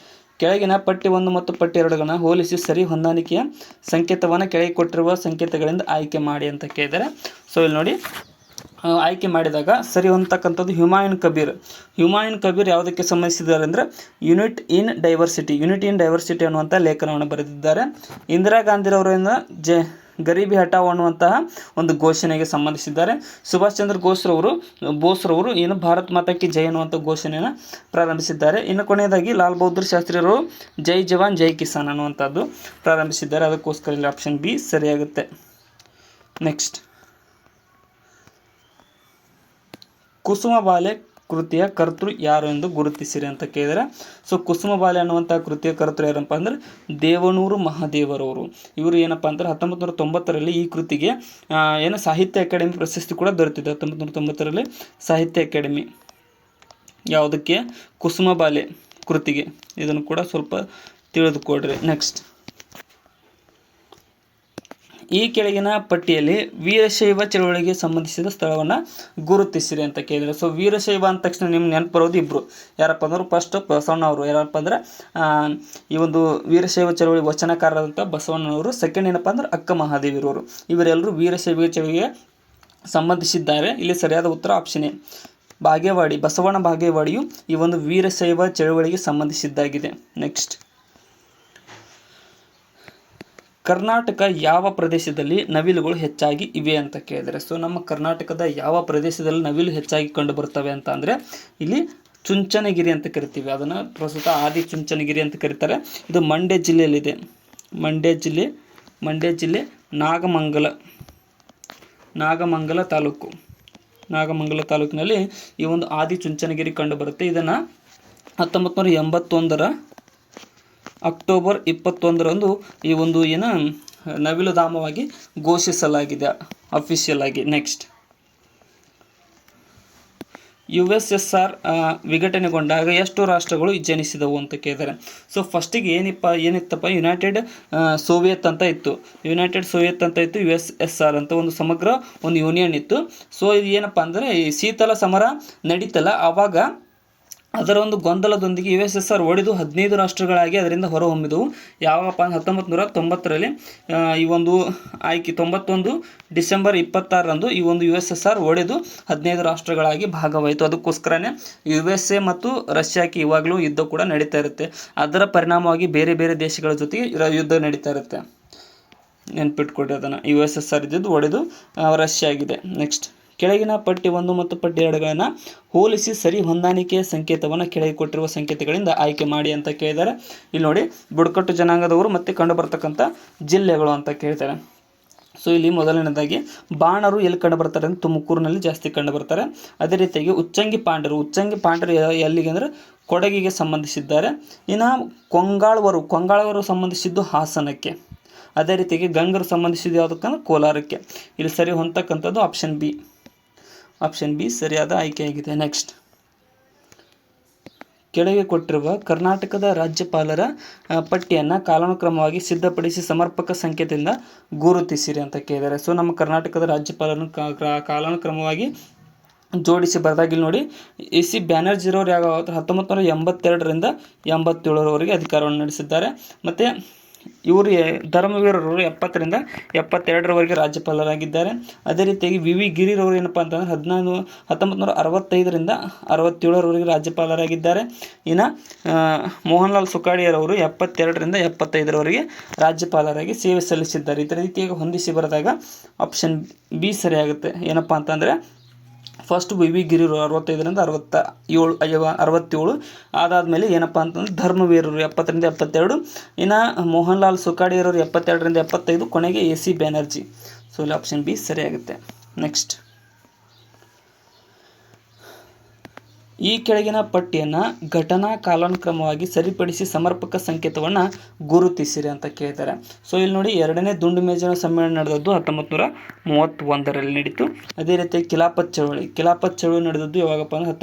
ಕೆಳಗಿನ ಪಟ್ಟಿ 1 ಮತ್ತು ಪಟ್ಟಿ 2ಗಳನ್ನು ಹೋಲಿಸಿ ಸರಿ ಹೊಂದಾಣಿಕೆಯ ಸಂಕೇತವನ್ನು ಕೆಳಗೆ ಕೊಟ್ಟಿರುವ ಸಂಕೇತಗಳಿಂದ ಆಯ್ಕೆ ಮಾಡಿ ಅಂತ ಕೇಳಿದ್ದಾರೆ. ಸೊ ಇಲ್ಲಿ ನೋಡಿ, ಆಯ್ಕೆ ಮಾಡಿದಾಗ ಸರಿ ಹೊಂದತಕ್ಕಂಥದ್ದು ಹುಮಾಯೂನ್ ಕಬೀರ್ ಯಾವುದಕ್ಕೆ ಸಂಬಂಧಿಸಿದ್ದಾರೆ ಅಂದರೆ ಯೂನಿಟ್ ಇನ್ ಡೈವರ್ಸಿಟಿ ಅನ್ನುವಂಥ ಲೇಖನವನ್ನು ಬರೆದಿದ್ದಾರೆ. ಇಂದಿರಾ ಗಾಂಧಿರವರಿಂದ ಗರೀಬಿ ಹಟಾವ್ ಅನ್ನುವಂತಹ ಒಂದು ಘೋಷಣೆಗೆ ಸಂಬಂಧಿಸಿದ್ದಾರೆ. ಸುಭಾಷ್ ಚಂದ್ರ ಬೋಸ್ರವರು ಏನು ಭಾರತ್ ಮಾತಾ ಕಿ ಜೈ ಅನ್ನುವಂಥ ಘೋಷಣೆಯನ್ನು ಪ್ರಾರಂಭಿಸಿದ್ದಾರೆ. ಇನ್ನು ಕೊನೆಯದಾಗಿ ಲಾಲ್ ಬಹದ್ದೂರ್ ಶಾಸ್ತ್ರಿಯವರು ಜೈ ಜವಾನ್ ಜೈ ಕಿಸಾನ್ ಅನ್ನುವಂಥದ್ದು ಪ್ರಾರಂಭಿಸಿದ್ದಾರೆ. ಅದಕ್ಕೋಸ್ಕರ ಇಲ್ಲಿ ಆಪ್ಷನ್ ಬಿ ಸರಿಯಾಗುತ್ತೆ. ನೆಕ್ಸ್ಟ್, ಕುಸುಮಬಾಲೆ ಕೃತಿಯ ಕರ್ತೃ ಯಾರು ಎಂದು ಗುರುತಿಸಿರಿ ಅಂತ ಕೇಳಿದರೆ, ಸೊ ಕುಸುಮಬಾಲೆ ಅನ್ನುವಂಥ ಕೃತಿಯ ಕರ್ತೃ ಯಾರಪ್ಪ ಅಂದರೆ ದೇವನೂರು ಮಹಾದೇವರವರು. ಇವರು ಏನಪ್ಪ ಅಂದರೆ 1990ರಲ್ಲಿ ಈ ಕೃತಿಗೆ ಸಾಹಿತ್ಯ ಅಕಾಡೆಮಿ ಪ್ರಶಸ್ತಿ ಕೂಡ ದೊರೆತಿದೆ. 1990ರಲ್ಲಿ ಸಾಹಿತ್ಯ ಅಕಾಡೆಮಿ ಯಾವುದಕ್ಕೆ, ಕುಸುಮಬಾಲೆ ಕೃತಿಗೆ. ಇದನ್ನು ಕೂಡ ಸ್ವಲ್ಪ ತಿಳಿದುಕೊಡ್ರಿ. ನೆಕ್ಸ್ಟ್, ಈ ಕೆಳಗಿನ ಪಟ್ಟಿಯಲ್ಲಿ ವೀರಶೈವ ಚಳವಳಿಗೆ ಸಂಬಂಧಿಸಿದ ಸ್ಥಳವನ್ನು ಗುರುತಿಸಿರಿ ಅಂತ ಕೇಳಿದರೆ, ಸೊ ವೀರಶೈವ ಅಂದ ತಕ್ಷಣ ನಿಮ್ಗೆ ನೆನಪು ಬರೋದು ಇಬ್ಬರು, ಯಾರಪ್ಪ ಅಂದ್ರೆ ಫಸ್ಟ್ ಬಸವಣ್ಣವರು, ಯಾರಪ್ಪ ಅಂದ್ರೆ ಈ ಒಂದು ವೀರಶೈವ ಚಳವಳಿ ವಚನಕಾರರಾದಂಥ ಬಸವಣ್ಣನವರು. ಸೆಕೆಂಡ್ ಏನಪ್ಪ ಅಂದ್ರೆ ಅಕ್ಕ ಮಹಾದೇವಿರವರು. ಇವರೆಲ್ಲರೂ ವೀರಶೈವ ಚಳವಳಿಗೆ ಸಂಬಂಧಿಸಿದ್ದಾರೆ. ಇಲ್ಲಿ ಸರಿಯಾದ ಉತ್ತರ ಆಪ್ಷನ್ ಎ. ಬಸವಣ್ಣ ಬಾಗೇವಾಡಿಯು ಈ ಒಂದು ವೀರಶೈವ ಚಳವಳಿಗೆ ಸಂಬಂಧಿಸಿದ್ದಾಗಿದೆ. ನೆಕ್ಸ್ಟ್, ಕರ್ನಾಟಕ ಯಾವ ಪ್ರದೇಶದಲ್ಲಿ ನವಿಲುಗಳು ಹೆಚ್ಚಾಗಿ ಇವೆ ಅಂತ ಕೇಳಿದರೆ, ಸೊ ನಮ್ಮ ಕರ್ನಾಟಕದ ಯಾವ ಪ್ರದೇಶದಲ್ಲಿ ನವಿಲು ಹೆಚ್ಚಾಗಿ ಕಂಡು ಬರ್ತವೆ ಅಂತ ಅಂದರೆ ಇಲ್ಲಿ ಚುಂಚನಗಿರಿ ಅಂತ ಕರಿತೀವಿ, ಅದನ್ನು ಪ್ರಸ್ತುತ ಆದಿ ಚುಂಚನಗಿರಿ ಅಂತ ಕರೀತಾರೆ. ಇದು ಮಂಡ್ಯ ಜಿಲ್ಲೆಯಲ್ಲಿದೆ. ಮಂಡ್ಯ ಜಿಲ್ಲೆ ನಾಗಮಂಗಲ ತಾಲೂಕಿನಲ್ಲಿ ಈ ಒಂದು ಆದಿ ಚುಂಚನಗಿರಿ ಕಂಡು ಬರುತ್ತೆ. ಇದನ್ನು 1981ರ ಅಕ್ಟೋಬರ್ 21ರಂದು ಈ ಒಂದು ನವಿಲು ಧಾಮವಾಗಿ ಘೋಷಿಸಲಾಗಿದೆ ಅಫಿಷಿಯಲ್ ಆಗಿ. ನೆಕ್ಸ್ಟ್, USSR ವಿಘಟನೆಗೊಂಡಾಗ ಎಷ್ಟು ರಾಷ್ಟ್ರಗಳು ಜನಿಸಿದವು ಅಂತ ಕೇಳಿದ್ದಾರೆ. ಸೊ ಫಸ್ಟಿಗೆ ಏನಿತ್ತಪ್ಪ ಯುನೈಟೆಡ್ ಸೋವಿಯತ್ ಅಂತ ಇತ್ತು. USSR ಅಂತ ಒಂದು ಸಮಗ್ರ ಒಂದು ಯೂನಿಯನ್ ಇತ್ತು. ಸೊ ಇದು ಏನಪ್ಪ ಅಂದರೆ ಈ ಶೀತಲ ಸಮರ ನಡೀತಲ್ಲ, ಆವಾಗ ಅದರ ಒಂದು ಗೊಂದಲದೊಂದಿಗೆ USSR ಒಡೆದು 15 ರಾಷ್ಟ್ರಗಳಾಗಿ ಅದರಿಂದ ಹೊರಹೊಮ್ಮಿದವು. ಯಾವಾಗಪ್ಪ 1990ರಲ್ಲಿ ಈ ಒಂದು 91 ಡಿಸೆಂಬರ್ 26ರಂದು ಈ ಒಂದು USSR ಒಡೆದು 15 ರಾಷ್ಟ್ರಗಳಾಗಿ ಭಾಗವಾಯಿತು. ಅದಕ್ಕೋಸ್ಕರನೇ USA ಮತ್ತು ರಷ್ಯಾಕ್ಕೆ ಇವಾಗಲೂ ಯುದ್ಧ ಕೂಡ ನಡೀತಾ ಇರುತ್ತೆ. ಅದರ ಪರಿಣಾಮವಾಗಿ ಬೇರೆ ಬೇರೆ ದೇಶಗಳ ಜೊತೆಗೆ ಯುದ್ಧ ನಡೀತಾ ಇರುತ್ತೆ. ನೆನ್ಪಿಟ್ಕೊಡ್ರಿ ಅದನ್ನು. USSR ಇದ್ದಿದ್ದು ಒಡೆದು ರಷ್ಯಾ ಆಗಿದೆ. ನೆಕ್ಸ್ಟ್, ಕೆಳಗಿನ ಪಟ್ಟಿ 1 ಮತ್ತು ಪಟ್ಟಿ 2ಗಳನ್ನು ಹೋಲಿಸಿ ಸರಿ ಹೊಂದಾಣಿಕೆಯ ಸಂಕೇತವನ್ನು ಕೆಳಗೆ ಕೊಟ್ಟಿರುವ ಸಂಕೇತಗಳಿಂದ ಆಯ್ಕೆ ಮಾಡಿ ಅಂತ ಕೇಳಿದ್ದಾರೆ. ಇಲ್ಲಿ ನೋಡಿ, ಬುಡಕಟ್ಟು ಜನಾಂಗದವರು ಮತ್ತು ಕಂಡುಬರ್ತಕ್ಕಂಥ ಜಿಲ್ಲೆಗಳು ಅಂತ ಕೇಳ್ತಾರೆ. ಸೊ ಇಲ್ಲಿ ಮೊದಲನೇದಾಗಿ ಬಾಣರು ಎಲ್ಲಿ ಕಂಡುಬರ್ತಾರೆ ಅಂದರೆ ತುಮಕೂರಿನಲ್ಲಿ ಜಾಸ್ತಿ ಕಂಡುಬರ್ತಾರೆ. ಅದೇ ರೀತಿಯಾಗಿ ಉಚ್ಚಂಗಿ ಪಾಂಡರು ಎಲ್ಲಿಗೆ ಅಂದರೆ ಕೊಡಗಿಗೆ ಸಂಬಂಧಿಸಿದ್ದಾರೆ. ಇನ್ನು ಕೊಂಗಾಳವರು ಸಂಬಂಧಿಸಿದ್ದು ಹಾಸನಕ್ಕೆ. ಅದೇ ರೀತಿಯಾಗಿ ಗಂಗರು ಸಂಬಂಧಿಸಿದ್ದು ಯಾವುದಕ್ಕಂದ್ರೆ ಕೋಲಾರಕ್ಕೆ. ಇಲ್ಲಿ ಸರಿ ಹೊಂದತಕ್ಕಂಥದ್ದು ಆಪ್ಷನ್ ಬಿ ಸರಿಯಾದ ಆಯ್ಕೆಯಾಗಿದೆ. ನೆಕ್ಸ್ಟ್, ಕೆಳಗೆ ಕೊಟ್ಟಿರುವ ಕರ್ನಾಟಕದ ರಾಜ್ಯಪಾಲರ ಪಟ್ಟಿಯನ್ನು ಕಾಲಾನುಕ್ರಮವಾಗಿ ಸಿದ್ಧಪಡಿಸಿ ಸಮರ್ಪಕ ಸಂಕೇತದಿಂದ ಗುರುತಿಸಿರಿ ಅಂತ ಕೇಳಿದ್ದಾರೆ. ಸೊ ನಮ್ಮ ಕರ್ನಾಟಕದ ರಾಜ್ಯಪಾಲರನ್ನು ಕಾಲಾನುಕ್ರಮವಾಗಿ ಜೋಡಿಸಿ ಬರೆದಾಗ ಇಲ್ಲಿ ನೋಡಿ AC ಬ್ಯಾನರ್ಜಿರವರು ಯಾವ 1982ರಿಂದ 87ರವರೆಗೆ ಅಧಿಕಾರವನ್ನು ನಡೆಸಿದ್ದಾರೆ. ಮತ್ತು ಇವರು ಧರ್ಮವೀರರವರು 70ರಿಂದ 72ರವರೆಗೆ ರಾಜ್ಯಪಾಲರಾಗಿದ್ದಾರೆ. ಅದೇ ರೀತಿಯಾಗಿ ವಿ ಗಿರಿರವರು ಏನಪ್ಪ ಅಂತಂದರೆ 1965ರಿಂದ 67ರವರೆಗೆ ರಾಜ್ಯಪಾಲರಾಗಿದ್ದಾರೆ. ಇನ್ನು ಮೋಹನ್ಲಾಲ್ ಸುಖಾಡಿಯರವರು 72ರಿಂದ 75ರವರೆಗೆ ರಾಜ್ಯಪಾಲರಾಗಿ ಸೇವೆ ಸಲ್ಲಿಸಿದ್ದಾರೆ. ಇದೇ ರೀತಿಯಾಗಿ ಹೊಂದಿಸಿ ಬರೆದಾಗ ಆಪ್ಷನ್ ಬಿ ಸರಿಯಾಗುತ್ತೆ. ಏನಪ್ಪ ಅಂತಂದರೆ ಫಸ್ಟ್ ವಿ ಗಿರಿರು 65ರಿಂದ 67 ಅದಾದಮೇಲೆ ಏನಪ್ಪ ಅಂತಂದ್ರೆ ಧರ್ಮವೀರರು 70ರಿಂದ 72, ಇನ್ನು ಮೋಹನ್ಲಾಲ್ ಸುಖಾಡಿಯರವರು 72ರಿಂದ 75, ಕೊನೆಗೆ AC ಬ್ಯಾನರ್ಜಿ. ಸೊ ಇಲ್ಲಿ ಆಪ್ಷನ್ ಬಿ ಸರಿಯಾಗುತ್ತೆ. ನೆಕ್ಸ್ಟ್, ಈ ಕೆಳಗಿನ ಪಟ್ಟಿಯನ್ನು ಘಟನಾ ಕಾಲಾನುಕ್ರಮವಾಗಿ ಸರಿಪಡಿಸಿ ಸಮರ್ಪಕ ಸಂಕೇತವನ್ನು ಗುರುತಿಸಿರಿ ಅಂತ ಕೇಳಿದ್ದಾರೆ. ಸೊ ಇಲ್ಲಿ ನೋಡಿ, ಎರಡನೇ ದುಂಡು ಮೇಜಿನ ಸಮ್ಮೇಳನ ನಡೆದದ್ದು 1931ರಲ್ಲಿ ನಡೀತು. ಅದೇ ರೀತಿ ಖಿಲಾಫತ್ ಚಳವಳಿ ನಡೆದದ್ದು ಯಾವಾಗಪ್ಪ ಅಂದರೆ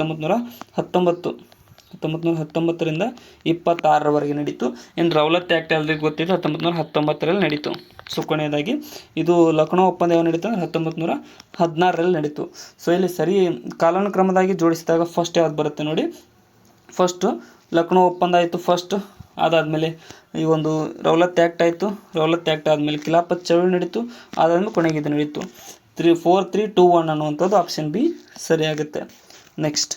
1919ರಿಂದ 26ರವರೆಗೆ ನಡೀತು. ಇನ್ನು ರೌಲತ್ ಆ್ಯಕ್ಟ್ ಎಲ್ಲರಿಗೂ ಗೊತ್ತಿದ್ದು 1919ರಲ್ಲಿ ನಡೀತು. ಸೊ ಕೊನೆಯದಾಗಿ ಇದು ಲಕ್ನೋ ಒಪ್ಪಂದ ಯಾವ ನಡೀತು ಅಂದರೆ 1916ರಲ್ಲಿ ನಡೀತು. ಸೊ ಇಲ್ಲಿ ಸರಿ ಕಾಲಾನುಕ್ರಮದಾಗಿ ಜೋಡಿಸಿದಾಗ ಫಸ್ಟ್ ಯಾವ್ದು ಬರುತ್ತೆ ನೋಡಿ, ಫಸ್ಟು ಲಕ್ನೋ ಒಪ್ಪಂದ ಆಯಿತು ಫಸ್ಟ್, ಅದಾದಮೇಲೆ ಈ ಒಂದು ರೌಲತ್ ಆ್ಯಕ್ಟ್ ಆಯಿತು. ರೌಲತ್ ಆ್ಯಕ್ಟ್ ಆದಮೇಲೆ ಖಿಲಾಫತ್ ಚಳವಳಿ ನಡೀತು, ಅದಾದಮೇಲೆ ಕೊನೆಗೆ ಇದು ನಡೀತು. 4-3-2-1 ಅನ್ನುವಂಥದ್ದು ಆಪ್ಷನ್ ಬಿ ಸರಿಯಾಗುತ್ತೆ. ನೆಕ್ಸ್ಟ್,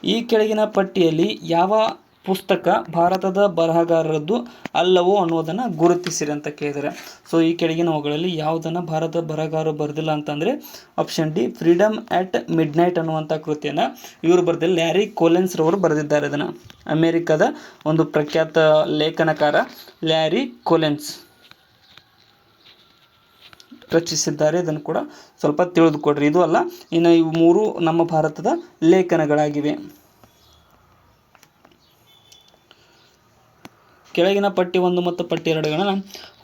ಈ ಕೆಳಗಿನ ಪಟ್ಟಿಯಲ್ಲಿ ಯಾವ ಪುಸ್ತಕ ಭಾರತದ ಬರಹಗಾರರದ್ದು ಅಲ್ಲವೋ ಅನ್ನೋದನ್ನು ಗುರುತಿಸಿರಿ ಅಂತ ಕೇಳಿದ್ದಾರೆ. ಸೊ ಈ ಕೆಳಗಿನವುಗಳಲ್ಲಿ ಯಾವುದನ್ನು ಭಾರತದ ಬರಹಗಾರರು ಬರೆದಿಲ್ಲ ಅಂತಂದರೆ ಆಪ್ಷನ್ ಡಿ ಫ್ರೀಡಮ್ ಆಟ್ ಮಿಡ್ನೈಟ್ ಅನ್ನುವಂಥ ಕೃತಿಯನ್ನು ಇವರು ಬರೆದಿಲ್ಲ, ಲ್ಯಾರಿ ಕೋಲೆನ್ಸ್ ರವರು ಬರೆದಿದ್ದಾರೆ. ಇದನ್ನು ಅಮೇರಿಕದ ಒಂದು ಪ್ರಖ್ಯಾತ ಲೇಖನಕಾರ ಲ್ಯಾರಿ ಕೋಲೆನ್ಸ್ ರಚಿಸಿದ್ದಾರೆ. ಇದನ್ನು ಕೂಡ ಸ್ವಲ್ಪ ತಿಳಿದುಕೊಡ್ರಿ. ಇದು ಅಲ್ಲ, ಇನ್ನು ಇವು ಮೂರು ನಮ್ಮ ಭಾರತದ ಲೇಖನಗಳಾಗಿವೆ. ಕೆಳಗಿನ ಪಟ್ಟಿ 1 ಮತ್ತು ಪಟ್ಟಿ 2ಗಳನ್ನು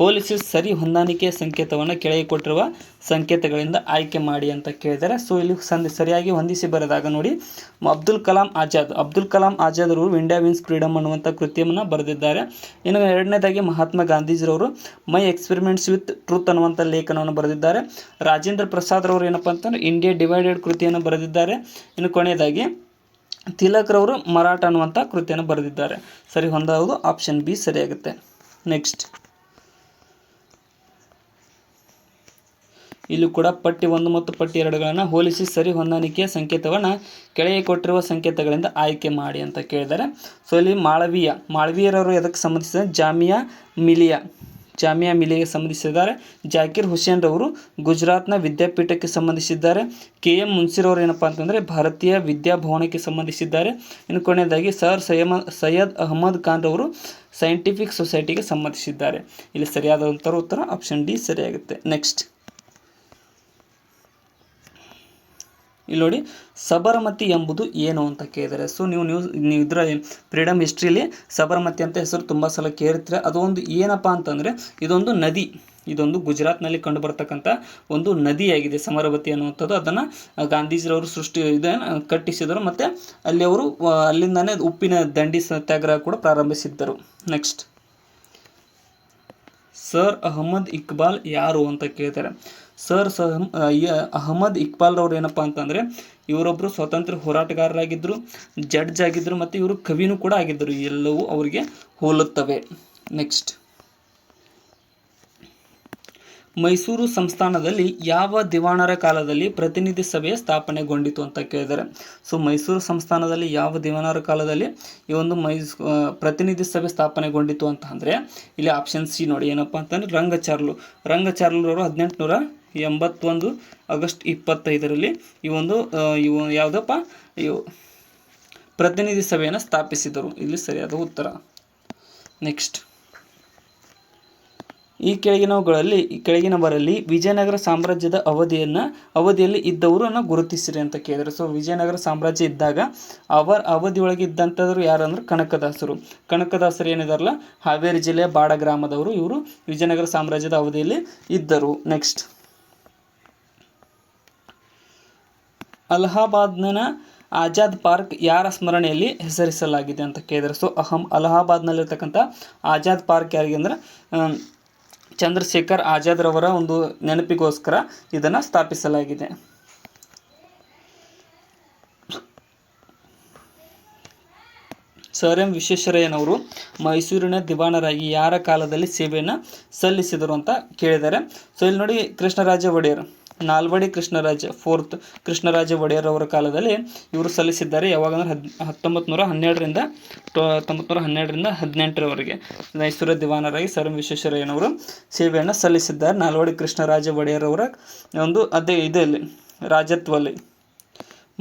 ಹೋಲಿಸಿ ಸರಿ ಹೊಂದಾಣಿಕೆಯ ಸಂಕೇತವನ್ನು ಕೆಳಗೆ ಕೊಟ್ಟಿರುವ ಸಂಕೇತಗಳಿಂದ ಆಯ್ಕೆ ಮಾಡಿ ಅಂತ ಕೇಳಿದ್ದಾರೆ. ಸೊ ಇಲ್ಲಿ ಸರಿಯಾಗಿ ಹೊಂದಿಸಿ ಬರೆದಾಗ ನೋಡಿ, ಅಬ್ದುಲ್ ಕಲಾಂ ಆಜಾದ್ ಅವರು ಇಂಡಿಯಾ ವಿನ್ಸ್ ಫ್ರೀಡಮ್ ಅನ್ನುವಂಥ ಕೃತಿಯನ್ನು ಬರೆದಿದ್ದಾರೆ. ಇನ್ನು ಎರಡನೇದಾಗಿ ಮಹಾತ್ಮ ಗಾಂಧೀಜಿರವರು ಮೈ ಎಕ್ಸ್ಪೆರಿಮೆಂಟ್ಸ್ ವಿತ್ ಟ್ರೂತ್ ಅನ್ನುವಂಥ ಲೇಖನವನ್ನು ಬರೆದಿದ್ದಾರೆ. ರಾಜೇಂದ್ರ ಪ್ರಸಾದ್ ರವರು ಏನಪ್ಪ ಅಂತಂದರೆ ಇಂಡಿಯಾ ಡಿವೈಡೆಡ್ ಕೃತಿಯನ್ನು ಬರೆದಿದ್ದಾರೆ. ಇನ್ನು ಕೊನೆಯದಾಗಿ ತಿಲಕ್ರವರು ಮರಾಠ ಅನ್ನುವಂಥ ಕೃತಿಯನ್ನು ಬರೆದಿದ್ದಾರೆ. ಸರಿ ಹೊಂದಾವುದು ಆಪ್ಷನ್ ಬಿ ಸರಿಯಾಗುತ್ತೆ. ನೆಕ್ಸ್ಟ್, ಇಲ್ಲಿ ಕೂಡ ಪಟ್ಟಿ 1 ಮತ್ತು ಪಟ್ಟಿ 2ಗಳನ್ನು ಹೋಲಿಸಿ ಸರಿ ಹೊಂದಾಣಿಕೆಯ ಸಂಕೇತವನ್ನು ಕೆಳಗೆ ಕೊಟ್ಟಿರುವ ಸಂಕೇತಗಳಿಂದ ಆಯ್ಕೆ ಮಾಡಿ ಅಂತ ಕೇಳಿದ್ದಾರೆ. ಸೊ ಇಲ್ಲಿ ಮಾಳವೀಯರವರು ಎದಕ್ಕೆ ಸಂಬಂಧಿಸಿದ ಜಾಮಿಯಾ ಮಿಲಿಯಾಗೆ ಸಂಬಂಧಿಸಿದ್ದಾರೆ. ಜಾಕಿರ್ ಹುಸೇನ್ ರವರು ಗುಜರಾತ್ನ ವಿದ್ಯಾಪೀಠಕ್ಕೆ ಸಂಬಂಧಿಸಿದ್ದಾರೆ. KM ಮುನ್ಸಿರವರು ಏನಪ್ಪ ಅಂತಂದರೆ ಭಾರತೀಯ ವಿದ್ಯಾಭವನಕ್ಕೆ ಸಂಬಂಧಿಸಿದ್ದಾರೆ. ಇನ್ನು ಕೊನೆಯದಾಗಿ ಸೈಯದ್ ಅಹಮದ್ ಖಾನ್ ರವರು ಸೈಂಟಿಫಿಕ್ ಸೊಸೈಟಿಗೆ ಸಂಬಂಧಿಸಿದ್ದಾರೆ. ಇಲ್ಲಿ ಸರಿಯಾದಂಥ ಉತ್ತರ ಆಪ್ಷನ್ ಡಿ ಸರಿಯಾಗುತ್ತೆ. ನೆಕ್ಸ್ಟ್, ಇಲ್ಲಿ ನೋಡಿ, ಸಬರಮತಿ ಎಂಬುದು ಏನು ಅಂತ ಕೇಳಿದ್ದಾರೆ. ಸೊ ನೀವು ಇದರ ಫ್ರೀಡಮ್ ಹಿಸ್ಟ್ರಿಯಲ್ಲಿ ಸಬರಮತಿ ಅಂತ ಹೆಸರು ತುಂಬ ಸಲ ಕೇಳಿರ್ತೀರ. ಅದು ಒಂದು ಏನಪ್ಪ ಅಂತಂದರೆ ಇದೊಂದು ನದಿ, ಇದೊಂದು ಗುಜರಾತ್ನಲ್ಲಿ ಕಂಡು ಬರ್ತಕ್ಕಂಥ ಒಂದು ನದಿಯಾಗಿದೆ ಸಬರಮತಿ ಅನ್ನುವಂಥದ್ದು. ಅದನ್ನು ಗಾಂಧೀಜಿರವರು ಕಟ್ಟಿಸಿದರು ಮತ್ತು ಅಲ್ಲಿ ಅವರು ಅಲ್ಲಿಂದಾನೇ ಉಪ್ಪಿನ ದಂಡಿ ಸತ್ಯಾಗ್ರಹ ಕೂಡ ಪ್ರಾರಂಭಿಸಿದ್ದರು. ನೆಕ್ಸ್ಟ್, ಸರ್ ಅಹಮದ್ ಇಕ್ಬಾಲ್ ಯಾರು ಅಂತ ಕೇಳ್ತಾರೆ. ಅಹಮದ್ ಇಕ್ಬಾಲ್ ರವರು ಏನಪ್ಪ ಅಂತಂದರೆ ಇವರೊಬ್ಬರು ಸ್ವಾತಂತ್ರ್ಯ ಹೋರಾಟಗಾರರಾಗಿದ್ದರು, ಜಡ್ಜ್ ಆಗಿದ್ದರು ಮತ್ತು ಇವರು ಕವಿನೂ ಕೂಡ ಆಗಿದ್ದರು. ಎಲ್ಲವೂ ಅವರಿಗೆ ಹೋಲುತ್ತವೆ. ನೆಕ್ಸ್ಟ್, ಮೈಸೂರು ಸಂಸ್ಥಾನದಲ್ಲಿ ಯಾವ ದಿವಾಣರ ಕಾಲದಲ್ಲಿ ಪ್ರತಿನಿಧಿ ಸಭೆಯ ಸ್ಥಾಪನೆಗೊಂಡಿತು ಅಂತ ಕೇಳಿದ್ದಾರೆ. ಸೊ ಮೈಸೂರು ಸಂಸ್ಥಾನದಲ್ಲಿ ಯಾವ ದಿವಾಣರ ಕಾಲದಲ್ಲಿ ಈ ಒಂದು ಪ್ರತಿನಿಧಿ ಸಭೆ ಸ್ಥಾಪನೆಗೊಂಡಿತು ಅಂತ ಅಂದರೆ ಇಲ್ಲಿ ಆಪ್ಷನ್ ಸಿ ನೋಡಿ, ಏನಪ್ಪ ಅಂತಂದರೆ ರಂಗಚಾರ್ಲರವರು 1881 ಆಗಸ್ಟ್ 25ರಲ್ಲಿ ಇವು ಪ್ರತಿನಿಧಿ ಸಭೆಯನ್ನು ಸ್ಥಾಪಿಸಿದರು. ಇಲ್ಲಿ ಸರಿಯಾದ ಉತ್ತರ. ನೆಕ್ಸ್ಟ್, ಈ ಕೆಳಗಿನವರಲ್ಲಿ ವಿಜಯನಗರ ಸಾಮ್ರಾಜ್ಯದ ಅವಧಿಯಲ್ಲಿ ಇದ್ದವರನ್ನು ಗುರುತಿಸಿರಿ ಅಂತ ಕೇಳಿದರು. ಸೊ ವಿಜಯನಗರ ಸಾಮ್ರಾಜ್ಯ ಇದ್ದಾಗ ಅವಧಿಯೊಳಗೆ ಇದ್ದಂಥವ್ರು ಯಾರು ಅಂದ್ರೆ ಕನಕದಾಸರು ಏನಿದಾರಲ್ಲ, ಹಾವೇರಿ ಜಿಲ್ಲೆಯ ಬಾಡ ಗ್ರಾಮದವರು. ಇವರು ವಿಜಯನಗರ ಸಾಮ್ರಾಜ್ಯದ ಅವಧಿಯಲ್ಲಿ ಇದ್ದರು. ನೆಕ್ಸ್ಟ್, ಅಲಹಾಬಾದ್ನ ಆಜಾದ್ ಪಾರ್ಕ್ ಯಾರ ಸ್ಮರಣೆಯಲ್ಲಿ ಹೆಸರಿಸಲಾಗಿದೆ ಅಂತ ಕೇಳಿದರೆ. ಸೊ ಅಲಹಾಬಾದ್ನಲ್ಲಿರ್ತಕ್ಕಂಥ ಆಜಾದ್ ಪಾರ್ಕ್ ಯಾರಿಗೆ ಅಂದರೆ ಚಂದ್ರಶೇಖರ್ ಆಜಾದ್ರವರ ಒಂದು ನೆನಪಿಗೋಸ್ಕರ ಇದನ್ನು ಸ್ಥಾಪಿಸಲಾಗಿದೆ. ಸರ್ ಎಂ ವಿಶ್ವೇಶ್ವರಯ್ಯನವರು ಮೈಸೂರಿನ ದಿವಾನರಾಗಿ ಯಾರ ಕಾಲದಲ್ಲಿ ಸೇವೆಯನ್ನು ಸಲ್ಲಿಸಿದರು ಅಂತ ಕೇಳಿದ್ದಾರೆ. ಸೊ ಇಲ್ಲಿ ನೋಡಿ, ಕೃಷ್ಣರಾಜ ಒಡೆಯರ್, ನಾಲ್ವಡಿ ಕೃಷ್ಣರಾಜ, ಫೋರ್ತ್ ಕೃಷ್ಣರಾಜ ಒಡೆಯರ್ ಅವರ ಕಾಲದಲ್ಲಿ ಇವರು ಸಲ್ಲಿಸಿದ್ದಾರೆ. ಯಾವಾಗಂದ್ರೆ 1912ರಿಂದ 18ರವರೆಗೆ ಮೈಸೂರು ದಿವಾನರಾಗಿ ಸರ್ ಎಂ ವಿಶ್ವೇಶ್ವರಯ್ಯನವರು ಸೇವೆಯನ್ನು ಸಲ್ಲಿಸಿದ್ದಾರೆ. ನಾಲ್ವಡಿ ಕೃಷ್ಣರಾಜ ಒಡೆಯರ್ ಅವರ ಒಂದು ಇದರಲ್ಲಿ ರಾಜತ್ವದಲ್ಲಿ.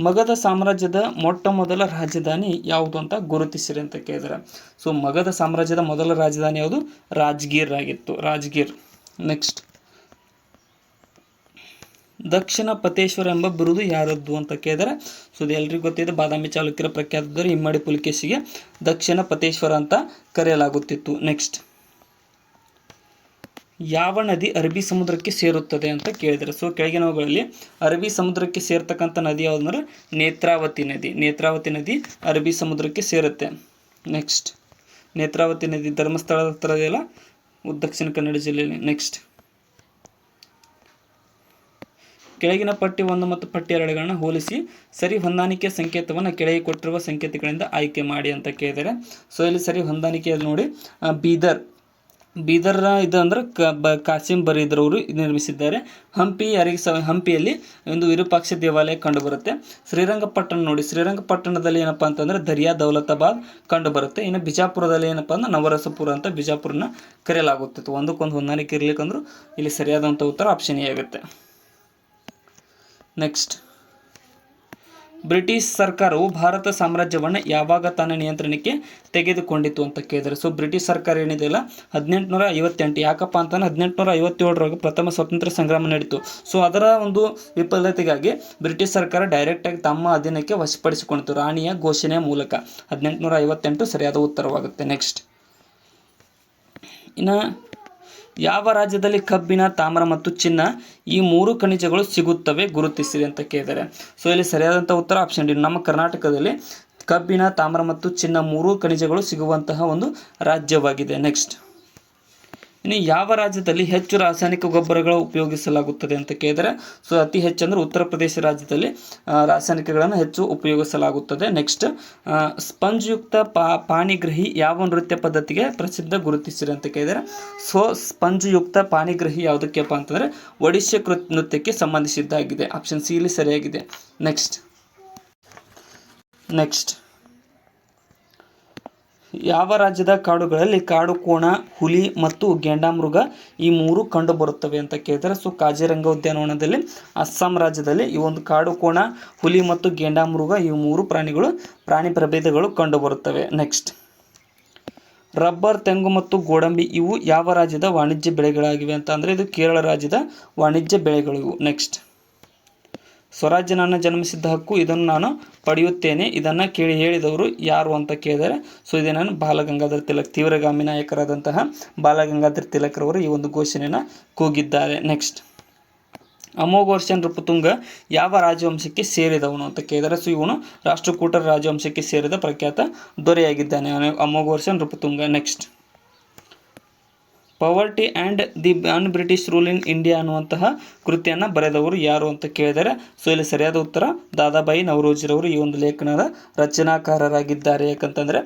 ಮಗಧ ಸಾಮ್ರಾಜ್ಯದ ಮೊಟ್ಟ ಮೊದಲ ರಾಜಧಾನಿ ಯಾವುದು ಅಂತ ಗುರುತಿಸಿರಿ ಅಂತ ಕೇಳಿದರೆ, ಸೊ ಮಗಧ ಸಾಮ್ರಾಜ್ಯದ ಮೊದಲ ರಾಜಧಾನಿ ಯಾವುದು? ರಾಜ್ಗೀರ್ ಆಗಿತ್ತು, ರಾಜ್ಗೀರ್. ನೆಕ್ಸ್ಟ್, ದಕ್ಷಿಣ ಪತೇಶ್ವರ ಎಂಬ ಬಿರುದು ಯಾರದ್ದು ಅಂತ ಕೇಳಿದರೆ, ಸೊ ಇದು ಎಲ್ರಿಗೂ ಗೊತ್ತಿದೆ, ಬಾದಾಮಿ ಚಾಲುಕ್ಯರ ಪ್ರಖ್ಯಾತರು ಇಮ್ಮಡಿ ಪುಲಿಕೇಶಿಗೆ ದಕ್ಷಿಣ ಪತೇಶ್ವರ ಅಂತ ಕರೆಯಲಾಗುತ್ತಿತ್ತು. ನೆಕ್ಸ್ಟ್, ಯಾವ ನದಿ ಅರಬ್ಬಿ ಸಮುದ್ರಕ್ಕೆ ಸೇರುತ್ತದೆ ಅಂತ ಕೇಳಿದರೆ, ಸೊ ಕೆಳಗಿನವುಗಳಲ್ಲಿ ಅರಬ್ಬಿ ಸಮುದ್ರಕ್ಕೆ ಸೇರ್ತಕ್ಕಂಥ ನದಿ ಯಾವುದಂದ್ರೆ ನೇತ್ರಾವತಿ ನದಿ. ನೇತ್ರಾವತಿ ನದಿ ಅರಬ್ಬಿ ಸಮುದ್ರಕ್ಕೆ ಸೇರುತ್ತೆ. ನೆಕ್ಸ್ಟ್, ನೇತ್ರಾವತಿ ನದಿ ಧರ್ಮಸ್ಥಳದ ಹತ್ರ ಇದೆಯಲ್ಲ, ದಕ್ಷಿಣ ಕನ್ನಡ ಜಿಲ್ಲೆಯಲ್ಲಿ. ನೆಕ್ಸ್ಟ್, ಕೆಳಗಿನ ಪಟ್ಟಿ 1 ಮತ್ತು ಪಟ್ಟಿ 2ಗಳನ್ನ ಹೋಲಿಸಿ ಸರಿ ಹೊಂದಾಣಿಕೆ ಸಂಕೇತವನ್ನು ಕೆಳಗೆ ಕೊಟ್ಟಿರುವ ಸಂಕೇತಗಳಿಂದ ಆಯ್ಕೆ ಮಾಡಿ ಅಂತ ಕೇಳಿದ್ದಾರೆ. ಸೊ ಇಲ್ಲಿ ಸರಿ ಹೊಂದಾಣಿಕೆಯಲ್ಲಿ ನೋಡಿ, ಬೀದರ್ ಇದು ಅಂದ್ರೆ ಕಾಸಿಂ ಬರೀದ್ರವರು ನಿರ್ಮಿಸಿದ್ದಾರೆ. ಹಂಪಿಯಲ್ಲಿ ಒಂದು ವಿರೂಪಾಕ್ಷ ದೇವಾಲಯ ಕಂಡುಬರುತ್ತೆ. ಶ್ರೀರಂಗಪಟ್ಟಣ ನೋಡಿ, ಶ್ರೀರಂಗಪಟ್ಟಣದಲ್ಲಿ ಏನಪ್ಪ ಅಂತಂದರೆ ದರಿಯಾ ದೌಲತಾಬಾದ್ ಕಂಡುಬರುತ್ತೆ. ಇನ್ನು ಬಿಜಾಪುರದಲ್ಲಿ ಏನಪ್ಪ ಅಂದ್ರೆ ನವರಸಪುರ ಅಂತ ಬಿಜಾಪುರನ ಕರೆಯಲಾಗುತ್ತಿತ್ತು. ಒಂದಕ್ಕೊಂದು ಹೊಂದಾಣಿಕೆ ಇರ್ಲಿಕ್ಕಂದ್ರೂ ಇಲ್ಲಿ ಸರಿಯಾದಂಥ ಉತ್ತರ ಆಪ್ಷನ್ ಎ ಆಗುತ್ತೆ. ನೆಕ್ಸ್ಟ್, ಬ್ರಿಟಿಷ್ ಸರ್ಕಾರವು ಭಾರತ ಸಾಮ್ರಾಜ್ಯವನ್ನು ಯಾವಾಗ ತನ್ನ ನಿಯಂತ್ರಣಕ್ಕೆ ತೆಗೆದುಕೊಂಡಿತು ಅಂತ ಕೇಳಿದರೆ, ಸೊ ಬ್ರಿಟಿಷ್ ಸರ್ಕಾರ ಏನಿದೆಯಲ್ಲ 1858, ಯಾಕಪ್ಪ ಅಂತಂದ್ರೆ 1857 ಪ್ರಥಮ ಸ್ವಾತಂತ್ರ್ಯ ಸಂಗ್ರಾಮ ನಡೀತು. ಸೊ ಅದರ ಒಂದು ವಿಫಲತೆಗಾಗಿ ಬ್ರಿಟಿಷ್ ಸರ್ಕಾರ ಡೈರೆಕ್ಟಾಗಿ ತಮ್ಮ ಅಧೀನಕ್ಕೆ ವಶಪಡಿಸಿಕೊಂಡಿತು ರಾಣಿಯ ಘೋಷಣೆಯ ಮೂಲಕ. 1858 ಸರಿಯಾದ ಉತ್ತರವಾಗುತ್ತೆ. ನೆಕ್ಸ್ಟ್, ಇನ್ನು ಯಾವ ರಾಜ್ಯದಲ್ಲಿ ಕಬ್ಬಿಣ, ತಾಮ್ರ ಮತ್ತು ಚಿನ್ನ ಈ 3 ಖನಿಜಗಳು ಸಿಗುತ್ತವೆ ಗುರುತಿಸಿರಿ ಅಂತ ಕೇಳಿದ್ದಾರೆ. ಸೊ ಇಲ್ಲಿ ಸರಿಯಾದಂಥ ಉತ್ತರ ಆಪ್ಷನ್ ಡಿ, ನಮ್ಮ ಕರ್ನಾಟಕದಲ್ಲಿ ಕಬ್ಬಿಣ, ತಾಮ್ರ ಮತ್ತು ಚಿನ್ನ 3 ಖನಿಜಗಳು ಸಿಗುವಂತಹ ಒಂದು ರಾಜ್ಯವಾಗಿದೆ. ನೆಕ್ಸ್ಟ್, ಇನ್ನು ಯಾವ ರಾಜ್ಯದಲ್ಲಿ ಹೆಚ್ಚು ರಾಸಾಯನಿಕ ಗೊಬ್ಬರಗಳು ಉಪಯೋಗಿಸಲಾಗುತ್ತದೆ ಅಂತ ಕೇಳಿದರೆ, ಸೊ ಅತಿ ಹೆಚ್ಚು ಅಂದರೆ ಉತ್ತರ ಪ್ರದೇಶ ರಾಜ್ಯದಲ್ಲಿ ರಾಸಾಯನಿಕಗಳನ್ನು ಹೆಚ್ಚು ಉಪಯೋಗಿಸಲಾಗುತ್ತದೆ. ನೆಕ್ಸ್ಟ್, ಸ್ಪಂಜ್ಯುಕ್ತ ಪಾಣಿಗ್ರಹಿ ಯಾವ ನೃತ್ಯ ಪದ್ಧತಿಗೆ ಪ್ರಸಿದ್ಧ ಗುರುತಿಸಿರಿ ಅಂತ ಕೇಳಿದರೆ, ಸೊ ಸ್ಪಂಜ್ಯುಕ್ತ ಪಾಣಿಗ್ರಹಿ ಯಾವುದಕ್ಕೆಪ್ಪ ಅಂತಂದರೆ ಒಡಿಶಾ ನೃತ್ಯಕ್ಕೆ ಸಂಬಂಧಿಸಿದ್ದಾಗಿದೆ. ಆಪ್ಷನ್ ಸಿ ಇಲ್ಲಿ ಸರಿಯಾಗಿದೆ. ನೆಕ್ಸ್ಟ್, ಯಾವ ರಾಜ್ಯದ ಕಾಡುಗಳಲ್ಲಿ ಕಾಡು ಕೋಣ, ಹುಲಿ ಮತ್ತು ಗೆಂಡಾಮೃಗ ಈ 3 ಕಂಡು ಬರುತ್ತವೆ ಅಂತ ಕೇಳಿದರೆ, ಸೊ ಕಾಜಿರಂಗ ಉದ್ಯಾನವನದಲ್ಲಿ ಅಸ್ಸಾಂ ರಾಜ್ಯದಲ್ಲಿ ಈ ಒಂದು ಕಾಡು ಕೋಣ, ಹುಲಿ ಮತ್ತು ಗೆಂಡಾಮೃಗ ಈ 3 ಪ್ರಾಣಿ ಪ್ರಭೇದಗಳು ಕಂಡು ಬರುತ್ತವೆ. ನೆಕ್ಸ್ಟ್, ರಬ್ಬರ್, ತೆಂಗು ಮತ್ತು ಗೋಡಂಬಿ ಇವು ಯಾವ ರಾಜ್ಯದ ವಾಣಿಜ್ಯ ಬೆಳೆಗಳಾಗಿವೆ ಅಂತ ಅಂದರೆ ಇದು ಕೇರಳ ರಾಜ್ಯದ ವಾಣಿಜ್ಯ ಬೆಳೆಗಳು ಇವು. ನೆಕ್ಸ್ಟ್, ಸ್ವರಾಜ್ಯ ನನ್ನ ಜನ್ಮಸಿದ್ಧ ಹಕ್ಕು, ಇದನ್ನು ನಾನು ಪಡೆಯುತ್ತೇನೆ, ಇದನ್ನು ಕೇಳಿ ಹೇಳಿದವರು ಯಾರು ಅಂತ ಕೇಳಿದರೆ, ಸೊ ಇದೇ ನಾನು ಬಾಲಗಂಗಾಧರ ತಿಲಕ್, ತೀವ್ರಗಾಮಿ ನಾಯಕರಾದಂತಹ ಬಾಲಗಂಗಾಧರ ತಿಲಕ್ರವರು ಈ ಒಂದು ಘೋಷಣೆಯನ್ನು ಕೂಗಿದ್ದಾರೆ. ನೆಕ್ಸ್ಟ್, ಅಮೋಘ ವರ್ಷ ನೃಪತುಂಗ ಯಾವ ರಾಜವಂಶಕ್ಕೆ ಸೇರಿದವನು ಅಂತ ಕೇಳಿದರೆ, ಸೊ ಇವನು ರಾಷ್ಟ್ರಕೂಟರ ರಾಜವಂಶಕ್ಕೆ ಸೇರಿದ ಪ್ರಖ್ಯಾತ ದೊರೆಯಾಗಿದ್ದಾನೆ ಅಮೋಘ ವರ್ಷ Nrupatunga. Next, ಪವರ್ಟಿ and the an British rule in India ಅನ್ನುವಂತಹ ಕೃತಿಯನ್ನು ಬರೆದವರು ಯಾರು ಅಂತ ಕೇಳಿದರೆ, ಸೊ ಇಲ್ಲಿ ಸರಿಯಾದ ಉತ್ತರ ದಾದಾಬಾಯಿ ನವರೋಜಿರವರು ಈ ಒಂದು ಲೇಖನದ ರಚನಾಕಾರರಾಗಿದ್ದಾರೆ. ಯಾಕಂತಂದರೆ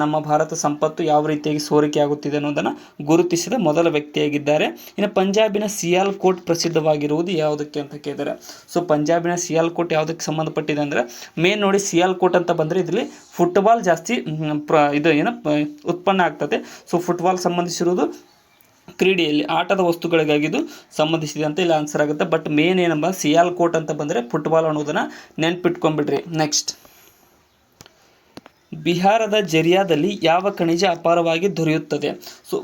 ನಮ್ಮ ಭಾರತ ಸಂಪತ್ತು ಯಾವ ರೀತಿಯಾಗಿ ಸೋರಿಕೆ ಆಗುತ್ತಿದೆ ಅನ್ನೋದನ್ನು ಗುರುತಿಸಿದ ಮೊದಲ ವ್ಯಕ್ತಿಯಾಗಿದ್ದಾರೆ. ಇನ್ನು ಪಂಜಾಬಿನ ಸಿಯಾಲ್ಕೋಟ್ ಪ್ರಸಿದ್ಧವಾಗಿರುವುದು ಯಾವುದಕ್ಕೆ ಅಂತ ಕೇಳಿದರೆ, ಸೊ ಪಂಜಾಬಿನ ಸಿಯಾಲ್ಕೋಟ್ ಯಾವುದಕ್ಕೆ ಸಂಬಂಧಪಟ್ಟಿದೆ ಅಂದರೆ ಮೇನ್ ನೋಡಿ, ಸಿಯಾಲ್ಕೋಟ್ ಅಂತ ಬಂದರೆ ಇದರಲ್ಲಿ ಫುಟ್ಬಾಲ್ ಜಾಸ್ತಿ ಉತ್ಪನ್ನ ಆಗ್ತದೆ. ಸೊ ಫುಟ್ಬಾಲ್ ಸಂಬಂಧಿಸಿರುವುದು ಕ್ರೀಡೆಯಲ್ಲಿ ಆಟದ ವಸ್ತುಗಳಿಗಾಗಿ ಇದು ಸಂಬಂಧಿಸಿದೆ ಅಂತ ಇಲ್ಲಿ ಆನ್ಸರ್ ಆಗುತ್ತೆ. ಬಟ್ ಮೇನ್ ಏನಂಬ ಸಿಯಾಲ್ಕೋಟ್ ಅಂತ ಬಂದರೆ ಫುಟ್ಬಾಲ್ ಅನ್ನೋದನ್ನು ನೆನ್ಪಿಟ್ಕೊಂಡ್ಬಿಡ್ರಿ. ನೆಕ್ಸ್ಟ್, ಬಿಹಾರದ ಜರಿಯಾದಲ್ಲಿ ಯಾವ ಖನಿಜ ಅಪಾರವಾಗಿ ದೊರೆಯುತ್ತದೆ? ಸೊ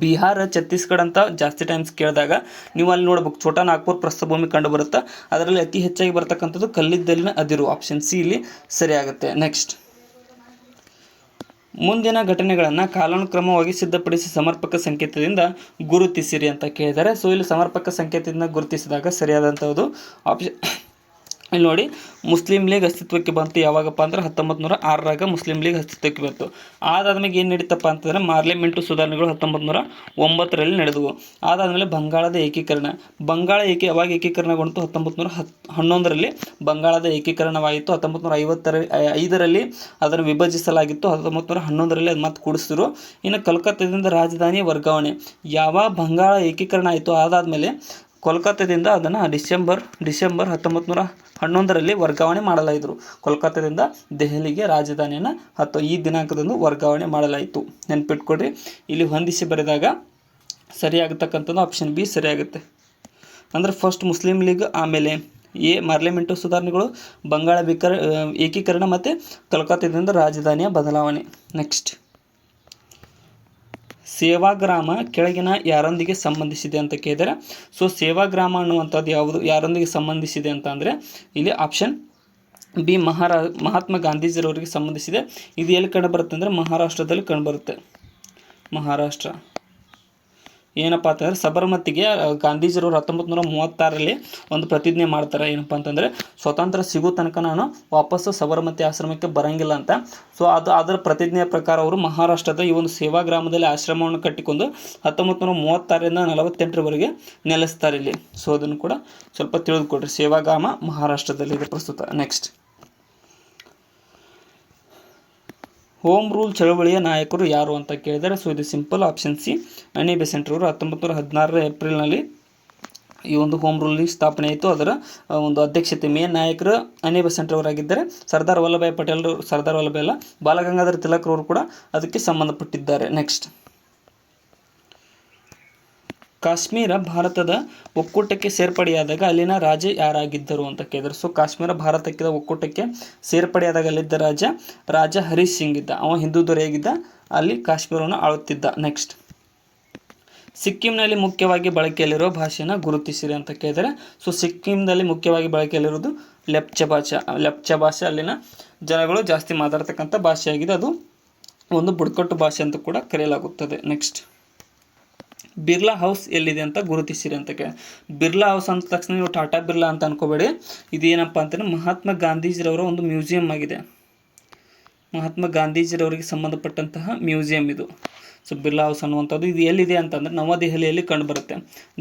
ಬಿಹಾರ, ಛತ್ತೀಸ್ಗಢ ಅಂತ ಜಾಸ್ತಿ ಟೈಮ್ಸ್ ಕೇಳಿದಾಗ ನೀವು ಅಲ್ಲಿ ನೋಡ್ಬೇಕು, ಛೋಟಾ ನಾಗ್ಪುರ್ ಪ್ರಸ್ಥಭೂಮಿ ಕಂಡು ಬರುತ್ತೆ. ಅದರಲ್ಲಿ ಅತಿ ಹೆಚ್ಚಾಗಿ ಬರ್ತಕ್ಕಂಥದ್ದು ಕಲ್ಲಿದ್ದಲಿನ ಅದಿರು. ಆಪ್ಷನ್ ಸಿ ಇಲ್ಲಿ ಸರಿಯಾಗುತ್ತೆ. ನೆಕ್ಸ್ಟ್, ಮುಂದಿನ ಘಟನೆಗಳನ್ನು ಕಾಲಾನುಕ್ರಮವಾಗಿ ಸಿದ್ಧಪಡಿಸಿ ಸಮರ್ಪಕ ಸಂಕೇತದಿಂದ ಗುರುತಿಸಿರಿ ಅಂತ ಕೇಳಿದ್ದಾರೆ. ಸೊ ಇಲ್ಲಿ ಸಮರ್ಪಕ ಸಂಕೇತದಿಂದ ಗುರುತಿಸಿದಾಗ ಸರಿಯಾದಂಥದ್ದು ಇಲ್ಲಿ ನೋಡಿ, ಮುಸ್ಲಿಂ ಲೀಗ್ ಅಸ್ತಿತ್ವಕ್ಕೆ ಬಂತು ಯಾವಾಗಪ್ಪ ಅಂದ್ರೆ 1906 ಮುಸ್ಲಿಂ ಲೀಗ್ ಅಸ್ತಿತ್ವಕ್ಕೆ ಬಂತು. ಅದಾದ್ಮೇಲೆ ಏನು ನಡೀತಪ್ಪ ಅಂತಂದರೆ ಪಾರ್ಲಿಮೆಂಟು ಸುಧಾರಣೆಗಳು 1909 ನಡೆದವು. ಅದಾದಮೇಲೆ ಬಂಗಾಳದ ಏಕೀಕರಣ. ಯಾವಾಗ ಏಕೀಕರಣಗೊಂಡು 1911 ಬಂಗಾಳದ ಏಕೀಕರಣವಾಯಿತು. 1955 ಅದನ್ನು ವಿಭಜಿಸಲಾಗಿತ್ತು. 1911 ಅದು ಮತ್ತೆ ಕೂಡಿಸಿದ್ರು. ಇನ್ನು ಕಲ್ಕತ್ತಾದಿಂದ ರಾಜಧಾನಿ ವರ್ಗಾವಣೆ. ಯಾವಾಗ ಬಂಗಾಳ ಏಕೀಕರಣ ಆಯಿತು ಅದಾದಮೇಲೆ ಕೋಲ್ಕತ್ತಾದಿಂದ ಅದನ್ನು ಡಿಸೆಂಬರ್ 1911 ವರ್ಗಾವಣೆ ಮಾಡಲಾಯಿತು. ಕೋಲ್ಕತ್ತಾದಿಂದ ದೆಹಲಿಗೆ ರಾಜಧಾನಿಯನ್ನು ಈ ದಿನಾಂಕದಂದು ವರ್ಗಾವಣೆ ಮಾಡಲಾಯಿತು. ನೆನ್ಪಿಟ್ಕೊಡ್ರಿ, ಇಲ್ಲಿ ಹೊಂದಿಸಿ ಬರೆದಾಗ ಸರಿಯಾಗತಕ್ಕಂಥದ್ದು ಆಪ್ಷನ್ ಬಿ ಸರಿಯಾಗುತ್ತೆ. ಅಂದರೆ ಫಸ್ಟ್ ಮುಸ್ಲಿಂ ಲೀಗ್, ಆಮೇಲೆ ಪಾರ್ಲಿಮೆಂಟು ಸುಧಾರಣೆಗಳು, ಬಂಗಾಳ ಏಕೀಕರಣ ಮತ್ತು ಕೋಲ್ಕತ್ತಾದಿಂದ ರಾಜಧಾನಿಯ ಬದಲಾವಣೆ. ನೆಕ್ಸ್ಟ್, ಸೇವಾಗ್ರಾಮ ಕೆಳಗಿನ ಯಾರೊಂದಿಗೆ ಸಂಬಂಧಿಸಿದೆ ಅಂತ ಕೇಳಿದರೆ, ಸೊ ಸೇವಾಗ್ರಾಮ ಅನ್ನುವಂಥದ್ದು ಯಾರೊಂದಿಗೆ ಸಂಬಂಧಿಸಿದೆ ಅಂತ ಅಂದರೆ ಇಲ್ಲಿ ಆಪ್ಷನ್ ಬಿ ಮಹಾತ್ಮ ಗಾಂಧೀಜಿರವರಿಗೆ ಸಂಬಂಧಿಸಿದೆ. ಇದು ಎಲ್ಲಿ ಕಂಡುಬರುತ್ತೆ ಅಂದರೆ ಮಹಾರಾಷ್ಟ್ರದಲ್ಲಿ ಕಂಡುಬರುತ್ತೆ. ಮಹಾರಾಷ್ಟ್ರ ಏನಪ್ಪ ಅಂತಂದರೆ ಸಬರಮತಿಗೆ ಗಾಂಧೀಜಿರವರು 1936 ಒಂದು ಪ್ರತಿಜ್ಞೆ ಮಾಡ್ತಾರೆ. ಏನಪ್ಪ ಅಂತಂದರೆ ಸ್ವತಂತ್ರ ಸಿಗೋ ತನಕ ನಾನು ವಾಪಸ್ಸು ಸಬರಮತಿ ಆಶ್ರಮಕ್ಕೆ ಬರೋಂಗಿಲ್ಲ ಅಂತ. ಸೊ ಅದರ ಪ್ರತಿಜ್ಞೆಯ ಪ್ರಕಾರ ಅವರು ಮಹಾರಾಷ್ಟ್ರದ ಈ ಒಂದು ಸೇವಾಗ್ರಾಮದಲ್ಲಿ ಆಶ್ರಮವನ್ನು ಕಟ್ಟಿಕೊಂಡು 1936ರಿಂದ 1948 ನೆಲೆಸ್ತಾರೆ ಇಲ್ಲಿ. ಸೊ ಅದನ್ನು ಕೂಡ ಸ್ವಲ್ಪ ತಿಳಿದುಕೊಡ್ರಿ. ಸೇವಾಗ್ರಾಮ ಮಹಾರಾಷ್ಟ್ರದಲ್ಲಿದೆ ಪ್ರಸ್ತುತ. ನೆಕ್ಸ್ಟ್, ಹೋಮ್ ರೂಲ್ ಚಳವಳಿಯ ನಾಯಕರು ಯಾರು ಅಂತ ಕೇಳಿದರೆ, ಸೊ ಇದು ಸಿಂಪಲ್, ಆಪ್ಷನ್ ಸಿ ಅನಿ ಬೆಸೆಂಟ್ ಅವರು 1916 ಏಪ್ರಿಲ್ನಲ್ಲಿ ಈ ಒಂದು ಹೋಮ್ ರೂಲ್ ಸ್ಥಾಪನೆ ಆಯಿತು. ಅದರ ಒಂದು ಅಧ್ಯಕ್ಷತೆ ಮೇನ್ ನಾಯಕರು ಅನಿ ಬೆಸೆಂಟ್ ಅವರಾಗಿದ್ದರೆ, ಸರ್ದಾರ್ ವಲ್ಲಭಾಯ್ ಪಟೇಲ್ ಅಲ್ಲ, ಬಾಲಗಂಗಾಧರ ತಿಲಕ್ರವರು ಕೂಡ ಅದಕ್ಕೆ ಸಂಬಂಧಪಟ್ಟಿದ್ದಾರೆ. ನೆಕ್ಸ್ಟ್, ಕಾಶ್ಮೀರ ಭಾರತದ ಒಕ್ಕೂಟಕ್ಕೆ ಸೇರ್ಪಡೆಯಾದಾಗ ಅಲ್ಲಿನ ರಾಜ ಯಾರಾಗಿದ್ದರು ಅಂತ ಕೇಳಿದರು. ಸೊ ಕಾಶ್ಮೀರ ಭಾರತಕ್ಕೆ ಒಕ್ಕೂಟಕ್ಕೆ ಸೇರ್ಪಡೆಯಾದಾಗ ಅಲ್ಲಿದ್ದ ರಾಜ ಹರಿ ಸಿಂಗ್ ಇದ್ದ. ಅವ ಹಿಂದೂ ದೊರೆಯಾಗಿದ್ದ, ಅಲ್ಲಿ ಕಾಶ್ಮೀರವನ್ನು ಆಳುತ್ತಿದ್ದ. ನೆಕ್ಸ್ಟ್, ಸಿಕ್ಕಿಂನಲ್ಲಿ ಮುಖ್ಯವಾಗಿ ಬಳಕೆಯಲ್ಲಿರುವ ಭಾಷೆಯನ್ನು ಗುರುತಿಸಿರಿ ಅಂತ ಕೇಳಿದರೆ, ಸೊ ಸಿಕ್ಕಿಂನಲ್ಲಿ ಮುಖ್ಯವಾಗಿ ಬಳಕೆಯಲ್ಲಿರೋದು ಲೆಪ್ಚಾ ಭಾಷೆ ಅಲ್ಲಿನ ಜನಗಳು ಜಾಸ್ತಿ ಮಾತಾಡ್ತಕ್ಕಂಥ ಭಾಷೆಯಾಗಿದೆ. ಅದು ಒಂದು ಬುಡಕಟ್ಟು ಭಾಷೆ ಅಂತ ಕೂಡ ಕರೆಯಲಾಗುತ್ತದೆ. ನೆಕ್ಸ್ಟ್, ಬಿರ್ಲಾ ಹೌಸ್ ಎಲ್ಲಿದೆ ಅಂತ ಗುರುತಿಸಿರಿ ಅಂತ ಕೇಳಿ. ಬಿರ್ಲಾ ಹೌಸ್ ಅಂದ ತಕ್ಷಣ ನೀವು ಟಾಟಾ ಬಿರ್ಲಾ ಅಂತ ಅನ್ಕೋಬೇಡಿ. ಇದೇನಪ್ಪ ಅಂತಂದರೆ ಮಹಾತ್ಮ ಗಾಂಧೀಜಿರವರ ಒಂದು ಮ್ಯೂಸಿಯಂ ಆಗಿದೆ. ಮಹಾತ್ಮ ಗಾಂಧೀಜಿರವರಿಗೆ ಸಂಬಂಧಪಟ್ಟಂತಹ ಮ್ಯೂಸಿಯಂ ಇದು. ಸೊ ಬಿರ್ಲಾ ಹೌಸ್ ಅನ್ನುವಂಥದ್ದು ಇದು ಎಲ್ಲಿದೆ ಅಂತಂದರೆ ನವದೆಹಲಿಯಲ್ಲಿ ಕಂಡುಬರುತ್ತೆ.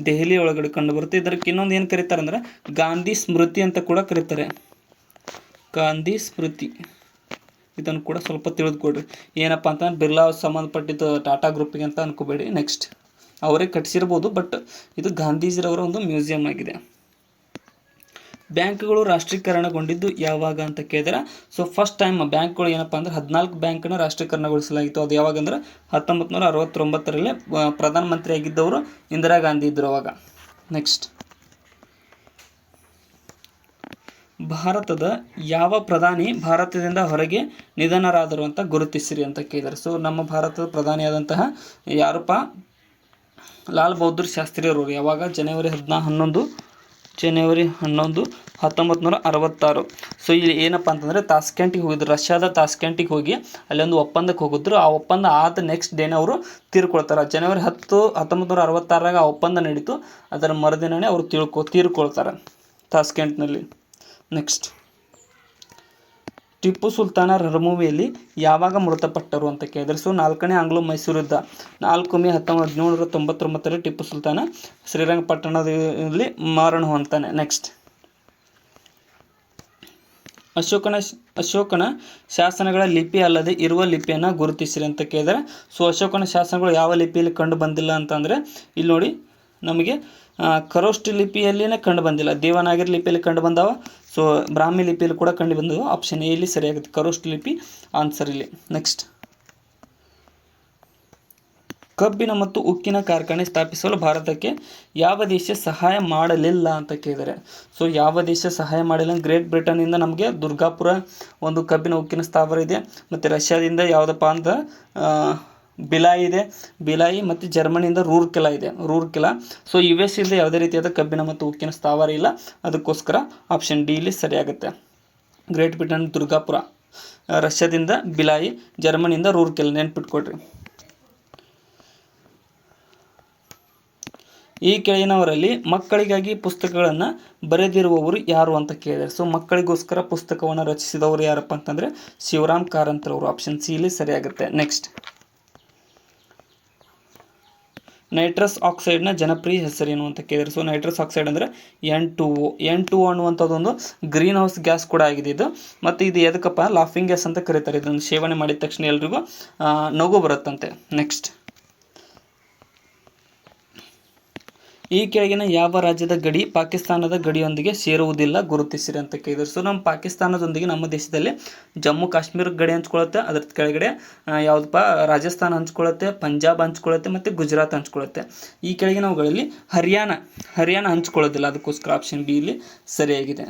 ದೆಹಲಿ ಒಳಗಡೆ ಕಂಡುಬರುತ್ತೆ. ಇದಕ್ಕೆ ಇನ್ನೊಂದು ಏನು ಕರೀತಾರೆ ಅಂದರೆ ಗಾಂಧಿ ಸ್ಮೃತಿ ಅಂತ ಕೂಡ ಕರೀತಾರೆ. ಗಾಂಧಿ ಸ್ಮೃತಿ, ಇದನ್ನು ಕೂಡ ಸ್ವಲ್ಪ ತಿಳಿದುಕೊಡ್ರಿ. ಏನಪ್ಪ ಅಂತಂದ್ರೆ ಬಿರ್ಲಾ ಹೌಸ್ ಸಂಬಂಧಪಟ್ಟಿದ್ದು ಟಾಟಾ ಗ್ರೂಪಿಗೆ ಅಂತ ಅನ್ಕೋಬೇಡಿ. ನೆಕ್ಸ್ಟ್, ಅವರೇ ಕಟ್ಟಿಸಿರ್ಬೋದು, ಬಟ್ ಇದು ಗಾಂಧೀಜಿರವರ ಒಂದು ಮ್ಯೂಸಿಯಂ ಆಗಿದೆ. ಬ್ಯಾಂಕ್ಗಳು ರಾಷ್ಟ್ರೀಕರಣಗೊಂಡಿದ್ದು ಯಾವಾಗ ಅಂತ ಕೇಳಿದರೆ, ಸೊ ಫಸ್ಟ್ ಟೈಮ್ ಬ್ಯಾಂಕ್ಗಳು ಏನಪ್ಪ ಅಂದರೆ 14 ಬ್ಯಾಂಕನ್ನು ರಾಷ್ಟ್ರೀಕರಣಗೊಳಿಸಲಾಗಿತ್ತು. ಅದು ಯಾವಾಗ ಅಂದರೆ 1969 ಪ್ರಧಾನಮಂತ್ರಿ ಆಗಿದ್ದವರು ಇಂದಿರಾ ಗಾಂಧಿ ಇದ್ದರು ಅವಾಗ. ನೆಕ್ಸ್ಟ್, ಭಾರತದ ಯಾವ ಪ್ರಧಾನಿ ಭಾರತದಿಂದ ಹೊರಗೆ ನಿಧನರಾದರು ಅಂತ ಗುರುತಿಸಿರಿ ಅಂತ ಕೇಳಿದ್ದಾರೆ. ಸೊ ನಮ್ಮ ಭಾರತದ ಪ್ರಧಾನಿಯಾದಂತಹ ಯಾರಪ್ಪ, ಲಾಲ್ ಬಹದ್ದೂರ್ ಶಾಸ್ತ್ರಿಯವರು. ಯಾವಾಗ ಜನವರಿ 11, 1966. ಸೊ ಇಲ್ಲಿ ಏನಪ್ಪ ಅಂತಂದರೆ ತಾಸ್ಕೆಂಟಿಗೆ ಹೋಗಿದ್ರು, ರಷ್ಯಾದ ತಾಸ್ಕೆಂಟಿಗೆ ಹೋಗಿ ಅಲ್ಲೊಂದು ಒಪ್ಪಂದಕ್ಕೆ ಹೋಗಿದ್ರು. ಆ ಒಪ್ಪಂದ ಆದ ನೆಕ್ಸ್ಟ್ ಡೇನೇ ಅವರು ತೀರ್ಕೊಳ್ತಾರೆ. ಜನವರಿ 10, 1966 ಆ ಒಪ್ಪಂದ ನಡೀತು. ಅದರ ಮರುದಿನವೇ ಅವರು ತೀರ್ಕೊಳ್ತಾರೆ ತಾಸ್ಕೆಂಟ್ನಲ್ಲಿ. ನೆಕ್ಸ್ಟ್, ಟಿಪ್ಪು ಸುಲ್ತಾನರ ಮೂವಿಯಲ್ಲಿ ಯಾವಾಗ ಮೃತಪಟ್ಟರು ಅಂತ ಕೇಳಿದರೆ, ಸೊ 4ನೇ ಆಂಗ್ಲೋ ಮೈಸೂರು ಯುದ್ಧ 4 ಮೇ 1799 ಟಿಪ್ಪು ಸುಲ್ತಾನ ಶ್ರೀರಂಗಪಟ್ಟಣದಲ್ಲಿ ಮರಣ ಹೊಂತಾನೆ. ನೆಕ್ಸ್ಟ್, ಅಶೋಕನ ಶಾಸನಗಳ ಲಿಪಿ ಅಲ್ಲದೆ ಇರುವ ಲಿಪಿಯನ್ನು ಗುರುತಿಸಿರಿ ಅಂತ ಕೇಳಿದರೆ, ಸೊ ಅಶೋಕನ ಶಾಸನಗಳು ಯಾವ ಲಿಪಿಯಲ್ಲಿ ಕಂಡು ಬಂದಿಲ್ಲ ಅಂತಂದರೆ ಇಲ್ಲಿ ನೋಡಿ, ನಮಗೆ ಖರೋಷ್ಠಿ ಲಿಪಿಯಲ್ಲಿನೇ ಕಂಡು ಬಂದಿಲ್ಲ. ದೇವನಾಗರಿ ಲಿಪಿಯಲ್ಲಿ ಕಂಡು ಬಂದಾವ. ಸೊ ಬ್ರಾಹ್ಮಿ ಲಿಪಿಯಲ್ಲಿ ಕೂಡ ಕಂಡು ಬಂದವು. ಆಪ್ಷನ್ ಎ ಇಲ್ಲಿ ಸರಿಯಾಗುತ್ತೆ, ಖರೋಷ್ಠಿ ಲಿಪಿ ಆನ್ಸರ್ ಇಲ್ಲಿ. ನೆಕ್ಸ್ಟ್, ಕಬ್ಬಿಣ ಮತ್ತು ಉಕ್ಕಿನ ಕಾರ್ಖಾನೆ ಸ್ಥಾಪಿಸಲು ಭಾರತಕ್ಕೆ ಯಾವ ದೇಶ ಸಹಾಯ ಮಾಡಲಿಲ್ಲ ಅಂತ ಕೇಳಿದರೆ, ಸೊ ಯಾವ ದೇಶ ಸಹಾಯ ಮಾಡಿಲ್ಲ? ಗ್ರೇಟ್ ಬ್ರಿಟನ್ನಿಂದ ನಮಗೆ ದುರ್ಗಾಪುರ ಒಂದು ಕಬ್ಬಿಣ ಉಕ್ಕಿನ ಸ್ಥಾವರ ಇದೆ. ಮತ್ತು ರಷ್ಯಾದಿಂದ ಯಾವುದಪ್ಪ ಅಂತ ಬಿಲಾಯಿ ಇದೆ, ಬಿಲಾಯಿ. ಮತ್ತು ಜರ್ಮನಿಯಿಂದ ರೂರ್ಕೆಲಾ ಇದೆ, ರೂರ್ಕೆಲಾ. ಸೊ US ಇಂದ ಯಾವುದೇ ರೀತಿಯಾದ ಕಬ್ಬಿಣ ಮತ್ತು ಉಕ್ಕಿನ ಸ್ಥಾವರ ಇಲ್ಲ. ಅದಕ್ಕೋಸ್ಕರ ಆಪ್ಷನ್ ಡಿ ಇಲ್ಲಿ ಸರಿಯಾಗುತ್ತೆ. ಗ್ರೇಟ್ ಬ್ರಿಟನ್ ದುರ್ಗಾಪುರ, ರಷ್ಯಾದಿಂದ ಬಿಲಾಯಿ, ಜರ್ಮನಿಯಿಂದ ರೂರ್ಕೆಲಾ. ನೆನ್ಪಿಟ್ಕೊಡ್ರಿ. ಈ ಕೆಳಗಿನವರಲ್ಲಿ ಮಕ್ಕಳಿಗಾಗಿ ಪುಸ್ತಕಗಳನ್ನು ಬರೆದಿರುವವರು ಯಾರು ಅಂತ ಕೇಳಿದ್ದಾರೆ. ಸೊ ಮಕ್ಕಳಿಗೋಸ್ಕರ ಪುಸ್ತಕವನ್ನು ರಚಿಸಿದವರು ಯಾರಪ್ಪ ಅಂತಂದರೆ ಶಿವರಾಮ್ ಕಾರಂತರವರು. ಆಪ್ಷನ್ ಸಿ ಇಲ್ಲಿ ಸರಿಯಾಗುತ್ತೆ. ನೆಕ್ಸ್ಟ್, ನೈಟ್ರಸ್ ಆಕ್ಸೈಡ್ನ ಜನಪ್ರಿಯ ಹೆಸರೇನು ಅಂತ ಕೇಳಿದರೆ. ಸೊ ನೈಟ್ರಸ್ ಆಕ್ಸೈಡ್ ಅಂದರೆ N2O. N2O ಅನ್ನುವಂಥದ್ದೊಂದು green house gas ಕೂಡ ಆಗಿದೆ ಇದು. ಮತ್ತು ಇದು ಎದಕ್ಕಪ್ಪ ಲಾಫಿಂಗ್ ಗ್ಯಾಸ್ ಅಂತ ಕರೀತಾರೆ. ಇದನ್ನು ಸೇವನೆ ಮಾಡಿದ ತಕ್ಷಣ ಎಲ್ರಿಗೂ ನಗು ಬರುತ್ತಂತೆ. ನೆಕ್ಸ್ಟ್, ಈ ಕೆಳಗಿನ ಯಾವ ರಾಜ್ಯದ ಗಡಿ ಪಾಕಿಸ್ತಾನದ ಗಡಿಯೊಂದಿಗೆ ಸೇರುವುದಿಲ್ಲ, ಗುರುತಿಸಿರಿ ಅಂತ ಕೇಳಿದರು. ಸೊ ನಮ್ಮ ಪಾಕಿಸ್ತಾನದೊಂದಿಗೆ ನಮ್ಮ ದೇಶದಲ್ಲಿ ಜಮ್ಮು ಕಾಶ್ಮೀರ ಗಡಿ ಹಂಚ್ಕೊಳ್ಳುತ್ತೆ. ಅದರ ಕೆಳಗಡೆ ಯಾವುದಪ್ಪ ರಾಜಸ್ಥಾನ ಹಂಚ್ಕೊಳ್ಳುತ್ತೆ, ಪಂಜಾಬ್ ಹಂಚ್ಕೊಳ್ಳುತ್ತೆ ಮತ್ತು ಗುಜರಾತ್ ಹಂಚ್ಕೊಳ್ಳುತ್ತೆ. ಈ ಕೆಳಗಿನವುಗಳಲ್ಲಿ ಹರಿಯಾಣ ಹಂಚ್ಕೊಳ್ಳೋದಿಲ್ಲ. ಅದಕ್ಕೋಸ್ಕರ ಆಪ್ಷನ್ ಬಿ ಇಲ್ಲಿ ಸರಿಯಾಗಿದೆ,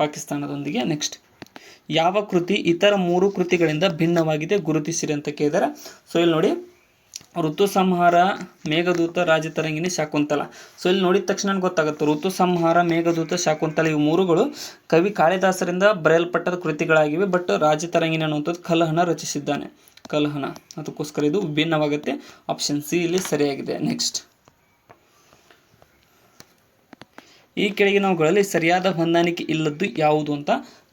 ಪಾಕಿಸ್ತಾನದೊಂದಿಗೆ. ನೆಕ್ಸ್ಟ್, ಯಾವ ಕೃತಿ ಇತರ 3 ಕೃತಿಗಳಿಂದ ಭಿನ್ನವಾಗಿದೆ, ಗುರುತಿಸಿರಿ ಅಂತ ಕೇಳಿದ್ದಾರೆ. ಸೊ ಇಲ್ಲಿ ನೋಡಿ, ಋತು ಸಂಹಾರ, ಮೇಘದೂತ, ರಾಜತರಂಗಿಣಿ, ಶಾಕುಂತಲ. ಸೊ ಇಲ್ಲಿ ನೋಡಿದ ತಕ್ಷಣ ಗೊತ್ತಾಗುತ್ತೆ ಋತು ಸಂಹಾರ, ಮೇಘದೂತ, ಶಾಕುಂತಲ ಇವು 3ಗಳು ಕವಿ ಕಾಳಿದಾಸರಿಂದ ಬರೆಯಲ್ಪಟ್ಟ ಕೃತಿಗಳಾಗಿವೆ. ಬಟ್ ರಾಜತರಂಗಿಣಿ ಅನ್ನುವಂಥದ್ದು ಕಲಹನ ರಚಿಸಿದ್ದಾನೆ, ಕಲಹನ. ಅದಕ್ಕೋಸ್ಕರ ಇದು ಭಿನ್ನವಾಗುತ್ತೆ. ಆಪ್ಷನ್ ಸಿ ಇಲ್ಲಿ ಸರಿಯಾಗಿದೆ. ನೆಕ್ಸ್ಟ್, ಈ ಕೆಳಗಿನವುಗಳಲ್ಲಿ ಸರಿಯಾದ ಹೊಂದಾಣಿಕೆ ಇಲ್ಲದ್ದು ಯಾವುದು ಅಂತ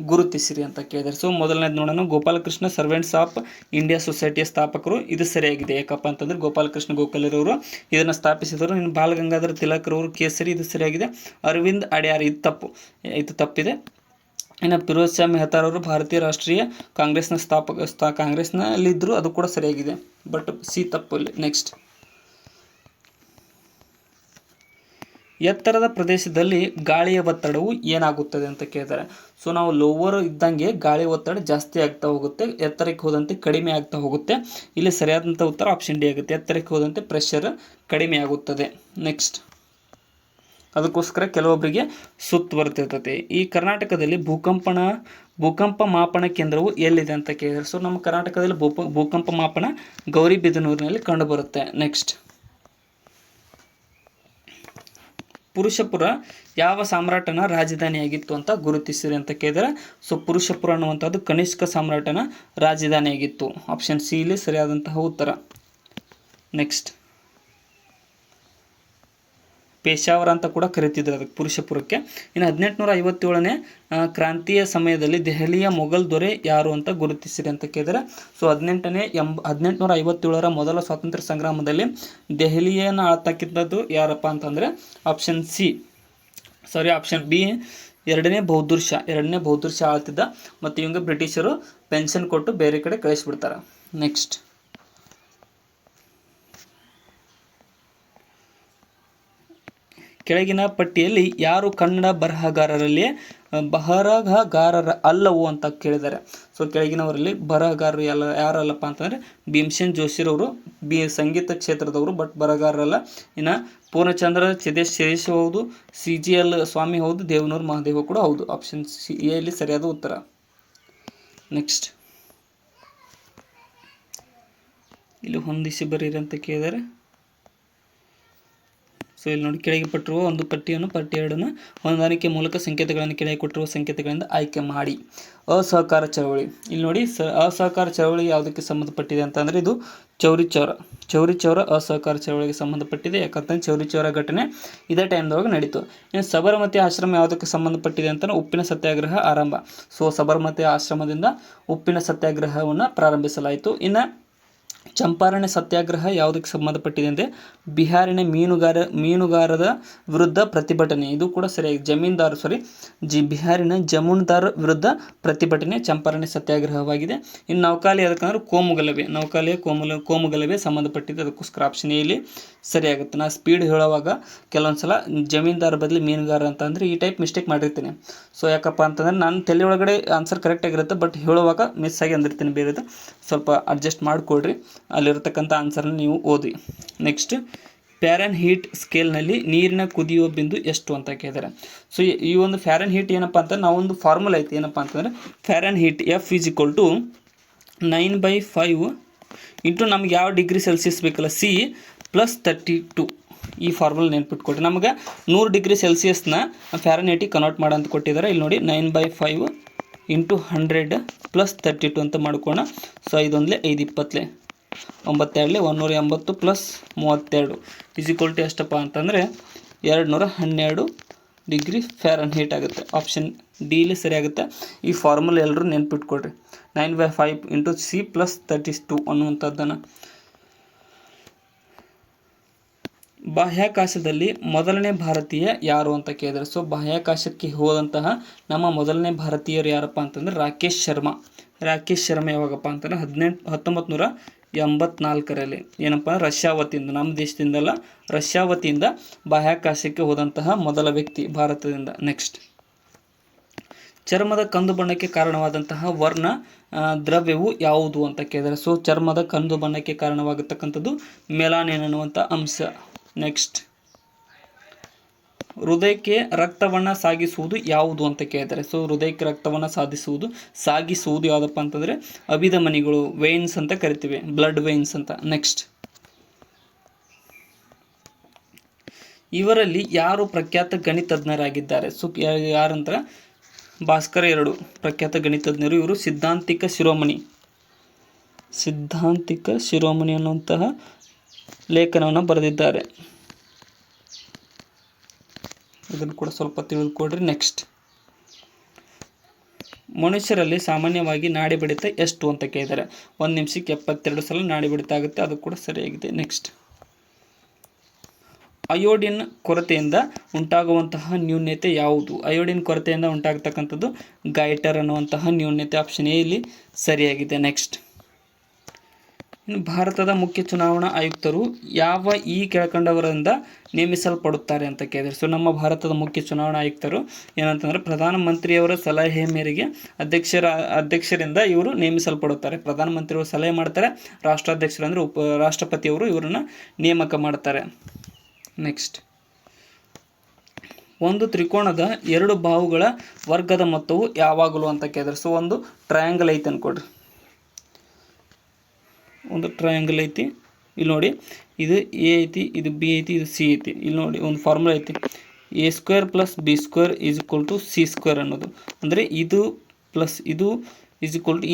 ಗುರುತಿಸಿರಿ ಅಂತ ಕೇಳಿದ್ದಾರೆ. ಸೊ ಮೊದಲನೇದು ನೋಡೋಣ, ಗೋಪಾಲಕೃಷ್ಣ ಸರ್ವೆಂಟ್ಸ್ ಆಫ್ ಇಂಡಿಯಾ ಸೊಸೈಟಿಯ ಸ್ಥಾಪಕರು. ಇದು ಸರಿಯಾಗಿದೆ. ಯಾಕಪ್ಪ ಅಂತಂದರೆ ಗೋಪಾಲಕೃಷ್ಣ ಗೋಖಲೆರವರು ಇದನ್ನು ಸ್ಥಾಪಿಸಿದರು. ಇನ್ನು ಬಾಲ ಗಂಗಾಧರ ತಿಲಕರವರು ಕೇಸರಿ, ಇದು ಸರಿಯಾಗಿದೆ. ಅರವಿಂದ್ ಅಡ್ಯಾರ್, ಇದು ತಪ್ಪಿದೆ. ಇನ್ನು ಫಿರೋಜ್ ಶಾ ಮೆಹತಾರವರು ಭಾರತೀಯ ರಾಷ್ಟ್ರೀಯ ಕಾಂಗ್ರೆಸ್ನ ಕಾಂಗ್ರೆಸ್ನಲ್ಲಿದ್ದರು, ಅದು ಕೂಡ ಸರಿಯಾಗಿದೆ. ಬಟ್ ಸಿ ತಪ್ಪು ಇಲ್ಲಿ. ನೆಕ್ಸ್ಟ್, ಎತ್ತರದ ಪ್ರದೇಶದಲ್ಲಿ ಗಾಳಿಯ ಒತ್ತಡವು ಏನಾಗುತ್ತದೆ ಅಂತ ಕೇಳ್ತಾರೆ. ಸೊ ನಾವು ಲೋವರ್ ಇದ್ದಂಗೆ ಗಾಳಿ ಒತ್ತಡ ಜಾಸ್ತಿ ಆಗ್ತಾ ಹೋಗುತ್ತೆ, ಎತ್ತರಕ್ಕೆ ಹೋದಂತೆ ಕಡಿಮೆ ಆಗ್ತಾ ಹೋಗುತ್ತೆ. ಇಲ್ಲಿ ಸರಿಯಾದಂಥ ಉತ್ತರ ಆಪ್ಷನ್ ಡಿ ಆಗುತ್ತೆ. ಎತ್ತರಕ್ಕೆ ಹೋದಂತೆ ಪ್ರೆಷರ್ ಕಡಿಮೆ ಆಗುತ್ತದೆ. ನೆಕ್ಸ್ಟ್, ಅದಕ್ಕೋಸ್ಕರ ಕೆಲವೊಬ್ಬರಿಗೆ ಸುತ್ತು ಬರ್ತಿರ್ತದೆ. ಈ ಕರ್ನಾಟಕದಲ್ಲಿ ಭೂಕಂಪ ಮಾಪನ ಕೇಂದ್ರವು ಎಲ್ಲಿದೆ ಅಂತ ಕೇಳಿದ್ದಾರೆ. ಸೊ ನಮ್ಮ ಕರ್ನಾಟಕದಲ್ಲಿ ಭೂಕಂಪ ಮಾಪನ ಗೌರಿಬಿದನೂರಿನಲ್ಲಿ ಕಂಡುಬರುತ್ತೆ. ನೆಕ್ಸ್ಟ್, ಪುರುಷಪುರ ಯಾವ ಸಾಮ್ರಾಟನ ರಾಜಧಾನಿಯಾಗಿತ್ತು ಅಂತ ಗುರುತಿಸಿರಿ ಅಂತ ಕೇಳಿದರೆ. ಸೊ ಪುರುಷಪುರ ಅನ್ನುವಂಥದ್ದು ಕನಿಷ್ಕ ಸಾಮ್ರಾಟನ ರಾಜಧಾನಿಯಾಗಿತ್ತು. ಆಪ್ಷನ್ ಸಿ ಇಲ್ಲಿ ಸರಿಯಾದಂತಹ ಉತ್ತರ. ನೆಕ್ಸ್ಟ್, ಪೇಶಾವರ ಅಂತ ಕೂಡ ಕರೀತಿದ್ರು ಅದಕ್ಕೆ, ಪುರುಷಪುರಕ್ಕೆ. ಇನ್ನು 1857ನೇ ಕ್ರಾಂತಿಯ ಸಮಯದಲ್ಲಿ ದೆಹಲಿಯ ಮೊಘಲ್ ದೊರೆ ಯಾರು ಅಂತ ಗುರುತಿಸಿರಿ ಅಂತ ಕೇಳಿದರೆ. ಸೊ 1857ರ ಮೊದಲ ಸ್ವಾತಂತ್ರ್ಯ ಸಂಗ್ರಾಮದಲ್ಲಿ ದೆಹಲಿಯನ್ನು ಆಳ್ತಕ್ಕಿದ್ದದ್ದು ಯಾರಪ್ಪ ಅಂತಂದರೆ ಆಪ್ಷನ್ ಬಿ ಎರಡನೇ ಬಹದ್ದೂರ್ ಶಾ ಆಳ್ತಿದ್ದ. ಮತ್ತು ಇವಂಗೆ ಬ್ರಿಟಿಷರು ಪೆನ್ಷನ್ ಕೊಟ್ಟು ಬೇರೆ ಕಡೆ ಕಳಿಸ್ಬಿಡ್ತಾರೆ. ನೆಕ್ಸ್ಟ್, ಕೆಳಗಿನ ಪಟ್ಟಿಯಲ್ಲಿ ಯಾರು ಕನ್ನಡ ಬರಹಗಾರರ ಅಲ್ಲವು ಅಂತ ಕೇಳಿದ್ದಾರೆ. ಸೊ ಕೆಳಗಿನವರಲ್ಲಿ ಬರಹಗಾರರು ಯಾರಲ್ಲಪ್ಪ ಅಂತಂದರೆ ಭೀಮಸೇನ್ ಜೋಶಿರವರು ಸಂಗೀತ ಕ್ಷೇತ್ರದವರು, ಬಟ್ ಬರಹಗಾರರಲ್ಲ. ಇನ್ನು ಪೂರ್ಣಚಂದ್ರ ಚೇದೇಶ್ ಹೌದು, CGL ಸ್ವಾಮಿ ಹೌದು, ದೇವನೂರು ಮಹಾದೇವ ಕೂಡ ಹೌದು. ಆಪ್ಷನ್ ಸಿ ಇಲ್ಲಿ ಸರಿಯಾದ ಉತ್ತರ. ನೆಕ್ಸ್ಟ್, ಇಲ್ಲಿ ಹೊಂದಿಸಿ ಬರೀರಿ ಅಂತ ಕೇಳಿದ್ದಾರೆ. ಸೊ ಇಲ್ಲಿ ನೋಡಿ, ಕೆಳಗೆ ಪಟ್ಟಿರುವ ಒಂದು ಪಟ್ಟಿಯನ್ನು ಪಟ್ಟಿ 2ನ್ನು ಹೊಂದಾಣಿಕೆ ಮೂಲಕ ಸಂಕೇತಗಳನ್ನು ಕೆಳಗೆ ಕೊಟ್ಟಿರುವ ಸಂಕೇತಗಳಿಂದ ಆಯ್ಕೆ ಮಾಡಿ. ಅಸಹಕಾರ ಚಳವಳಿ. ಇಲ್ಲಿ ನೋಡಿ, ಅಸಹಕಾರ ಚಳವಳಿ ಯಾವುದಕ್ಕೆ ಸಂಬಂಧಪಟ್ಟಿದೆ ಅಂತಂದರೆ ಇದು ಚೌರಿ ಚೌರ ಅಸಹಕಾರ ಚಳವಳಿಗೆ ಸಂಬಂಧಪಟ್ಟಿದೆ. ಯಾಕಂತಂದ್ರೆ ಚೌರಿ ಚೌರ ಘಟನೆ ಇದೇ ಟೈಮ್ದೊಳಗೆ ನಡೀತು. ಇನ್ನು ಸಬರಮತಿ ಆಶ್ರಮ ಯಾವುದಕ್ಕೆ ಸಂಬಂಧಪಟ್ಟಿದೆ ಅಂತಂದರೆ ಉಪ್ಪಿನ ಸತ್ಯಾಗ್ರಹ ಆರಂಭ. ಸೊ ಸಬರಮತಿ ಆಶ್ರಮದಿಂದ ಉಪ್ಪಿನ ಸತ್ಯಾಗ್ರಹವನ್ನು ಪ್ರಾರಂಭಿಸಲಾಯಿತು. ಇನ್ನು ಚಂಪಾರಣ್ಯ ಸತ್ಯಾಗ್ರಹ ಯಾವುದಕ್ಕೆ ಸಂಬಂಧಪಟ್ಟಿದೆ ಅಂದರೆ ಬಿಹಾರಿನ ಮೀನುಗಾರರ ವಿರುದ್ಧ ಪ್ರತಿಭಟನೆ. ಇದು ಕೂಡ ಸರಿಯಾಗಿ ಬಿಹಾರಿನ ಜಮೀನ್ದಾರ್ ವಿರುದ್ಧ ಪ್ರತಿಭಟನೆ ಚಂಪಾರಣ್ಯ ಸತ್ಯಾಗ್ರಹವಾಗಿದೆ. ಇನ್ನು ನೌಕಾಲಿ ಅದಕ್ಕಂದ್ರೆ ಕೋಮುಗಲಭೆ ಸಂಬಂಧಪಟ್ಟಿದೆ. ಅದಕ್ಕೋಸ್ಕರ ಆಪ್ಷನ್ ಎಲ್ಲಿ ಸರಿಯಾಗುತ್ತೆ. ನಾನು ಸ್ಪೀಡ್ ಹೇಳುವಾಗ ಕೆಲವೊಂದ್ಸಲ ಜಮೀನ್ದಾರ್ ಬದಲು ಮೀನುಗಾರ ಅಂತ ಅಂದರೆ ಈ ಟೈಪ್ ಮಿಸ್ಟೇಕ್ ಮಾಡಿರ್ತೀನಿ. ಸೊ ಯಾಕಪ್ಪ ಅಂತಂದರೆ ನಾನು ತಲೆ ಒಳಗಡೆ ಆನ್ಸರ್ ಕರೆಕ್ಟಾಗಿರುತ್ತೆ, ಬಟ್ ಹೇಳುವಾಗ ಮಿಸ್ ಆಗಿ ಅಂದಿರ್ತೀನಿ ಬೇರೆದು. ಸ್ವಲ್ಪ ಅಡ್ಜಸ್ಟ್ ಮಾಡಿಕೊಡ್ರಿ, ಅಲ್ಲಿರತಕ್ಕಂಥ ಆನ್ಸರ್ನ ನೀವು ಓದಿ. ನೆಕ್ಸ್ಟ್, ಫ್ಯಾರನ್ ಹೀಟ್ ಸ್ಕೇಲ್ನಲ್ಲಿ ನೀರಿನ ಕುದಿಯುವ ಬಿಂದು ಎಷ್ಟು ಅಂತ ಕೇಳಿದ್ದಾರೆ. ಸೊ ಈ ಒಂದು ಫ್ಯಾರನ್ ಹೀಟ್ ಏನಪ್ಪ ಅಂತ ನಾವೊಂದು ಫಾರ್ಮುಲಾ ಐತಿ. ಏನಪ್ಪ ಅಂತಂದರೆ ಫ್ಯಾರನ್ ಹೀಟ್ F = 9/5 ಇಂಟು ನಮ್ಗೆ ಯಾವ ಡಿಗ್ರಿ ಸೆಲ್ಸಿಯಸ್ ಬೇಕಲ್ಲ C +32. ಈ ಫಾರ್ಮುಲಾ ನೆನ್ಪಿಟ್ಕೊಟ್ರಿ. ನಮಗೆ 100 ಡಿಗ್ರಿ ಸೆಲ್ಸಿಯಸ್ನ ಫ್ಯಾರನ್ ಹೀಟಿಗೆ ಕನ್ವರ್ಟ್ ಮಾಡೋ ಅಂತ ಕೊಟ್ಟಿದ್ದಾರೆ. ಇಲ್ಲಿ ನೋಡಿ 9/5 × 100 + 32 ಅಂತ ಮಾಡ್ಕೋಣ. ಸೊ 5 × 1 = 5, 20 9 180 ಪ್ಲಸ್ 32 = ಎಷ್ಟಪ್ಪ ಅಂತಂದರೆ 212 ಡಿಗ್ರಿ ಫ್ಯಾರನ್ಹೀಟ್ ಆಗುತ್ತೆ. ಆಪ್ಷನ್ ಡಿ ಇಲ್ಲಿ ಸರಿಯಾಗುತ್ತೆ. ಈ ಫಾರ್ಮುಲಾ ಎಲ್ಲರೂ ನೆನ್ಪಿಟ್ಕೊಡ್ರಿ. 9/5 × C + 32 ಅನ್ನುವಂಥದ್ದನ್ನು. ಬಾಹ್ಯಾಕಾಶದಲ್ಲಿ ಮೊದಲನೇ ಭಾರತೀಯ ಯಾರು ಅಂತ ಕೇಳಿದರೆ, ಸೊ ಬಾಹ್ಯಾಕಾಶಕ್ಕೆ ಹೋದಂತಹ ನಮ್ಮ ಮೊದಲನೇ ಭಾರತೀಯರು ಯಾರಪ್ಪ ಅಂತಂದರೆ ರಾಕೇಶ್ ಶರ್ಮಾ. ರಾಕೇಶ್ ಶರ್ಮಾ ಯಾವಾಗಪ್ಪ ಅಂತಂದರೆ 1984ರಲ್ಲಿ ಏನಪ್ಪ ರಷ್ಯಾ ವತಿಯಿಂದ, ನಮ್ಮ ದೇಶದಿಂದಲ್ಲ ರಷ್ಯಾ ವತಿಯಿಂದ ಬಾಹ್ಯಾಕಾಶಕ್ಕೆ ಹೋದಂತಹ ಮೊದಲ ವ್ಯಕ್ತಿ ಭಾರತದಿಂದ. ನೆಕ್ಸ್ಟ್, ಚರ್ಮದ ಕಂದು ಬಣ್ಣಕ್ಕೆ ಕಾರಣವಾದಂತಹ ವರ್ಣ ದ್ರವ್ಯವು ಯಾವುದು ಅಂತ ಕೇಳಿದರೆ, ಸೊ ಚರ್ಮದ ಕಂದು ಬಣ್ಣಕ್ಕೆ ಕಾರಣವಾಗತಕ್ಕಂಥದ್ದು ಮೆಲಾನಿನ್ ಅನ್ನುವಂಥ ಅಂಶ. ನೆಕ್ಸ್ಟ್, ಹೃದಯಕ್ಕೆ ರಕ್ತವನ್ನು ಸಾಗಿಸುವುದು ಯಾವುದು ಅಂತ ಕೇಳಿದರೆ, ಸೊ ಹೃದಯಕ್ಕೆ ರಕ್ತವನ್ನು ಸಾಗಿಸುವುದು ಯಾವುದಪ್ಪ ಅಂತಂದರೆ ಅಭಿಧಮನಿಗಳು, ವೇನ್ಸ್ ಅಂತ ಕರಿತೀವಿ, ಬ್ಲಡ್ ವೇನ್ಸ್ ಅಂತ. ನೆಕ್ಸ್ಟ್, ಇವರಲ್ಲಿ ಯಾರು ಪ್ರಖ್ಯಾತ ಗಣಿತಜ್ಞರಾಗಿದ್ದಾರೆ, ಸೊ ಯಾರಂದ್ರೆ ಭಾಸ್ಕರ 2 ಪ್ರಖ್ಯಾತ ಗಣಿತಜ್ಞರು. ಇವರು ಸಿದ್ಧಾಂತಿಕ ಶಿರೋಮಣಿ ಅನ್ನುವಂತಹ ಲೇಖನವನ್ನು ಬರೆದಿದ್ದಾರೆ. ಇದನ್ನು ಕೂಡ ಸ್ವಲ್ಪ ತಿಳಿದುಕೊಡ್ರಿ. ನೆಕ್ಸ್ಟ್, ಮನುಷ್ಯರಲ್ಲಿ ಸಾಮಾನ್ಯವಾಗಿ ನಾಡಿ ಬಡಿತ ಎಷ್ಟು ಅಂತ ಕೇಳಿದ್ದಾರೆ. 1 ನಿಮಿಷಕ್ಕೆ 72 ಸಲ ನಾಡಿ ಬಡಿತ ಆಗುತ್ತೆ, ಅದು ಕೂಡ ಸರಿಯಾಗಿದೆ. ನೆಕ್ಸ್ಟ್, ಅಯೋಡಿನ್ ಕೊರತೆಯಿಂದ ಉಂಟಾಗುವಂತಹ ನ್ಯೂನ್ಯತೆ ಯಾವುದು? ಅಯೋಡಿನ್ ಕೊರತೆಯಿಂದ ಉಂಟಾಗತಕ್ಕಂಥದ್ದು ಗೈಟರ್ ಅನ್ನುವಂತಹ ನ್ಯೂನ್ಯತೆ. ಆಪ್ಷನ್ ಎ ಇಲ್ಲಿ ಸರಿಯಾಗಿದೆ. ನೆಕ್ಸ್ಟ್, ಇನ್ನು ಭಾರತದ ಮುಖ್ಯ ಚುನಾವಣಾ ಆಯುಕ್ತರು ಯಾವ ಈ ಕೆಳಕಂಡವರಿಂದ ನೇಮಿಸಲ್ಪಡುತ್ತಾರೆ ಅಂತ ಕೇಳಿದರೆ, ಸೊ ನಮ್ಮ ಭಾರತದ ಮುಖ್ಯ ಚುನಾವಣಾ ಆಯುಕ್ತರು ಏನಂತಂದರೆ ಪ್ರಧಾನಮಂತ್ರಿಯವರ ಸಲಹೆ ಮೇರೆಗೆ ಅಧ್ಯಕ್ಷರಿಂದ ಇವರು ನೇಮಿಸಲ್ಪಡುತ್ತಾರೆ. ಪ್ರಧಾನಮಂತ್ರಿಯವರು ಸಲಹೆ ಮಾಡ್ತಾರೆ, ರಾಷ್ಟ್ರಾಧ್ಯಕ್ಷರು ಅಂದರೆ ರಾಷ್ಟ್ರಪತಿಯವರು ಇವರನ್ನು ನೇಮಕ ಮಾಡ್ತಾರೆ. ನೆಕ್ಸ್ಟ್, ಒಂದು ತ್ರಿಕೋಣದ 2 ಬಾಹುಗಳ ವರ್ಗದ ಮೊತ್ತವು ಯಾವಾಗಲೂ ಅಂತ ಕೇಳಿದ್ರೆ, ಸೊ ಒಂದು ಟ್ರಯಾಂಗಲ್ ಐತೆ ಅನ್ಕೊಡ್ರಿ. ಒಂದು ಟ್ರಯಾಂಗಲ್ ಐತಿ, ಇಲ್ಲಿ ನೋಡಿ, ಇದು ಎ ಐತಿ, ಇದು ಬಿ ಐತಿ, ಇದು ಸಿ ಐತಿ. ಇಲ್ಲಿ ನೋಡಿ ಒಂದು ಫಾರ್ಮುಲಾ ಐತಿ, A² + B² = C² ಅನ್ನೋದು. ಅಂದರೆ ಇದು ಪ್ಲಸ್ ಇದು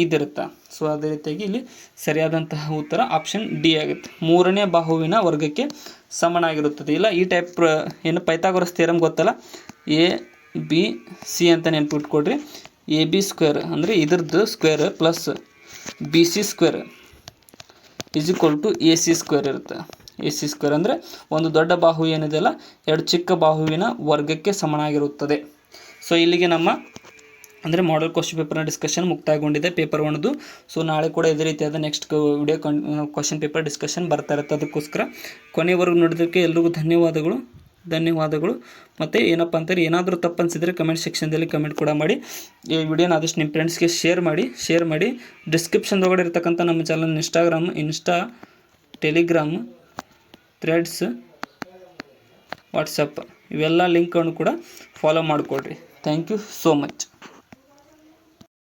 ಇದಿರುತ್ತೆ. ಸೊ ಅದೇ ರೀತಿಯಾಗಿ ಇಲ್ಲಿ ಸರಿಯಾದಂತಹ ಉತ್ತರ ಆಪ್ಷನ್ ಡಿ ಆಗುತ್ತೆ. 3ನೇ ಬಾಹುವಿನ ವರ್ಗಕ್ಕೆ ಸಮನಾಗಿರುತ್ತದೆ. ಇಲ್ಲ ಈ ಟೈಪ್ ಏನು ಪೈಥಾಗೊರಸ್ ಥಿಯರಮ್ ಗೊತ್ತಲ್ಲ, ABC ಅಂತ ನೆನ್ಪಿಟ್ಕೊಡ್ರಿ. AB² ಅಂದರೆ ಇದ್ರದ್ದು ಸ್ಕ್ವೇರ್ ಪ್ಲಸ್ BC² = AC² ಇರುತ್ತೆ. AC² ಅಂದರೆ ಒಂದು ದೊಡ್ಡ ಬಾಹು ಏನಿದೆಯಲ್ಲ 2 ಚಿಕ್ಕ ಬಾಹುವಿನ ವರ್ಗಕ್ಕೆ ಸಮನಾಗಿರುತ್ತದೆ. ಸೊ ಇಲ್ಲಿಗೆ ನಮ್ಮ ಅಂದರೆ ಮಾಡೆಲ್ ಕ್ವಶನ್ ಪೇಪರ್ನ ಡಿಸ್ಕಷನ್ ಮುಕ್ತಾಯಗೊಂಡಿದೆ ಪೇಪರ್ 1ದು. ಸೊ ನಾಳೆ ಕೂಡ ಇದೇ ರೀತಿಯಾದ next video question paper discussion ಬರ್ತಾ ಇರುತ್ತೆ. ಅದಕ್ಕೋಸ್ಕರ ಕೊನೆವರೆಗೂ ನೋಡೋದಕ್ಕೆ ಎಲ್ರಿಗೂ ಧನ್ಯವಾದಗಳು. ಮತ್ತು ಏನಪ್ಪ ಅಂತಾರೆ, ಏನಾದರೂ ತಪ್ಪು ಅನಿಸಿದರೆ ಕಮೆಂಟ್ ಸೆಕ್ಷನ್ದಲ್ಲಿ ಕಮೆಂಟ್ ಕೂಡ ಮಾಡಿ. ಈ ವಿಡಿಯೋನ ಆದಷ್ಟು ನಿಮ್ಮ ಫ್ರೆಂಡ್ಸ್ಗೆ ಶೇರ್ ಮಾಡಿ. ಡಿಸ್ಕ್ರಿಪ್ಷನ್ದೊಳಗಡೆ ಇರ್ತಕ್ಕಂಥ ನಮ್ಮ channel Insta, Telegram, Threads, WhatsApp ಇವೆಲ್ಲ ಲಿಂಕನ್ನು ಕೂಡ ಫಾಲೋ ಮಾಡಿಕೊಡ್ರಿ. Thank you so much.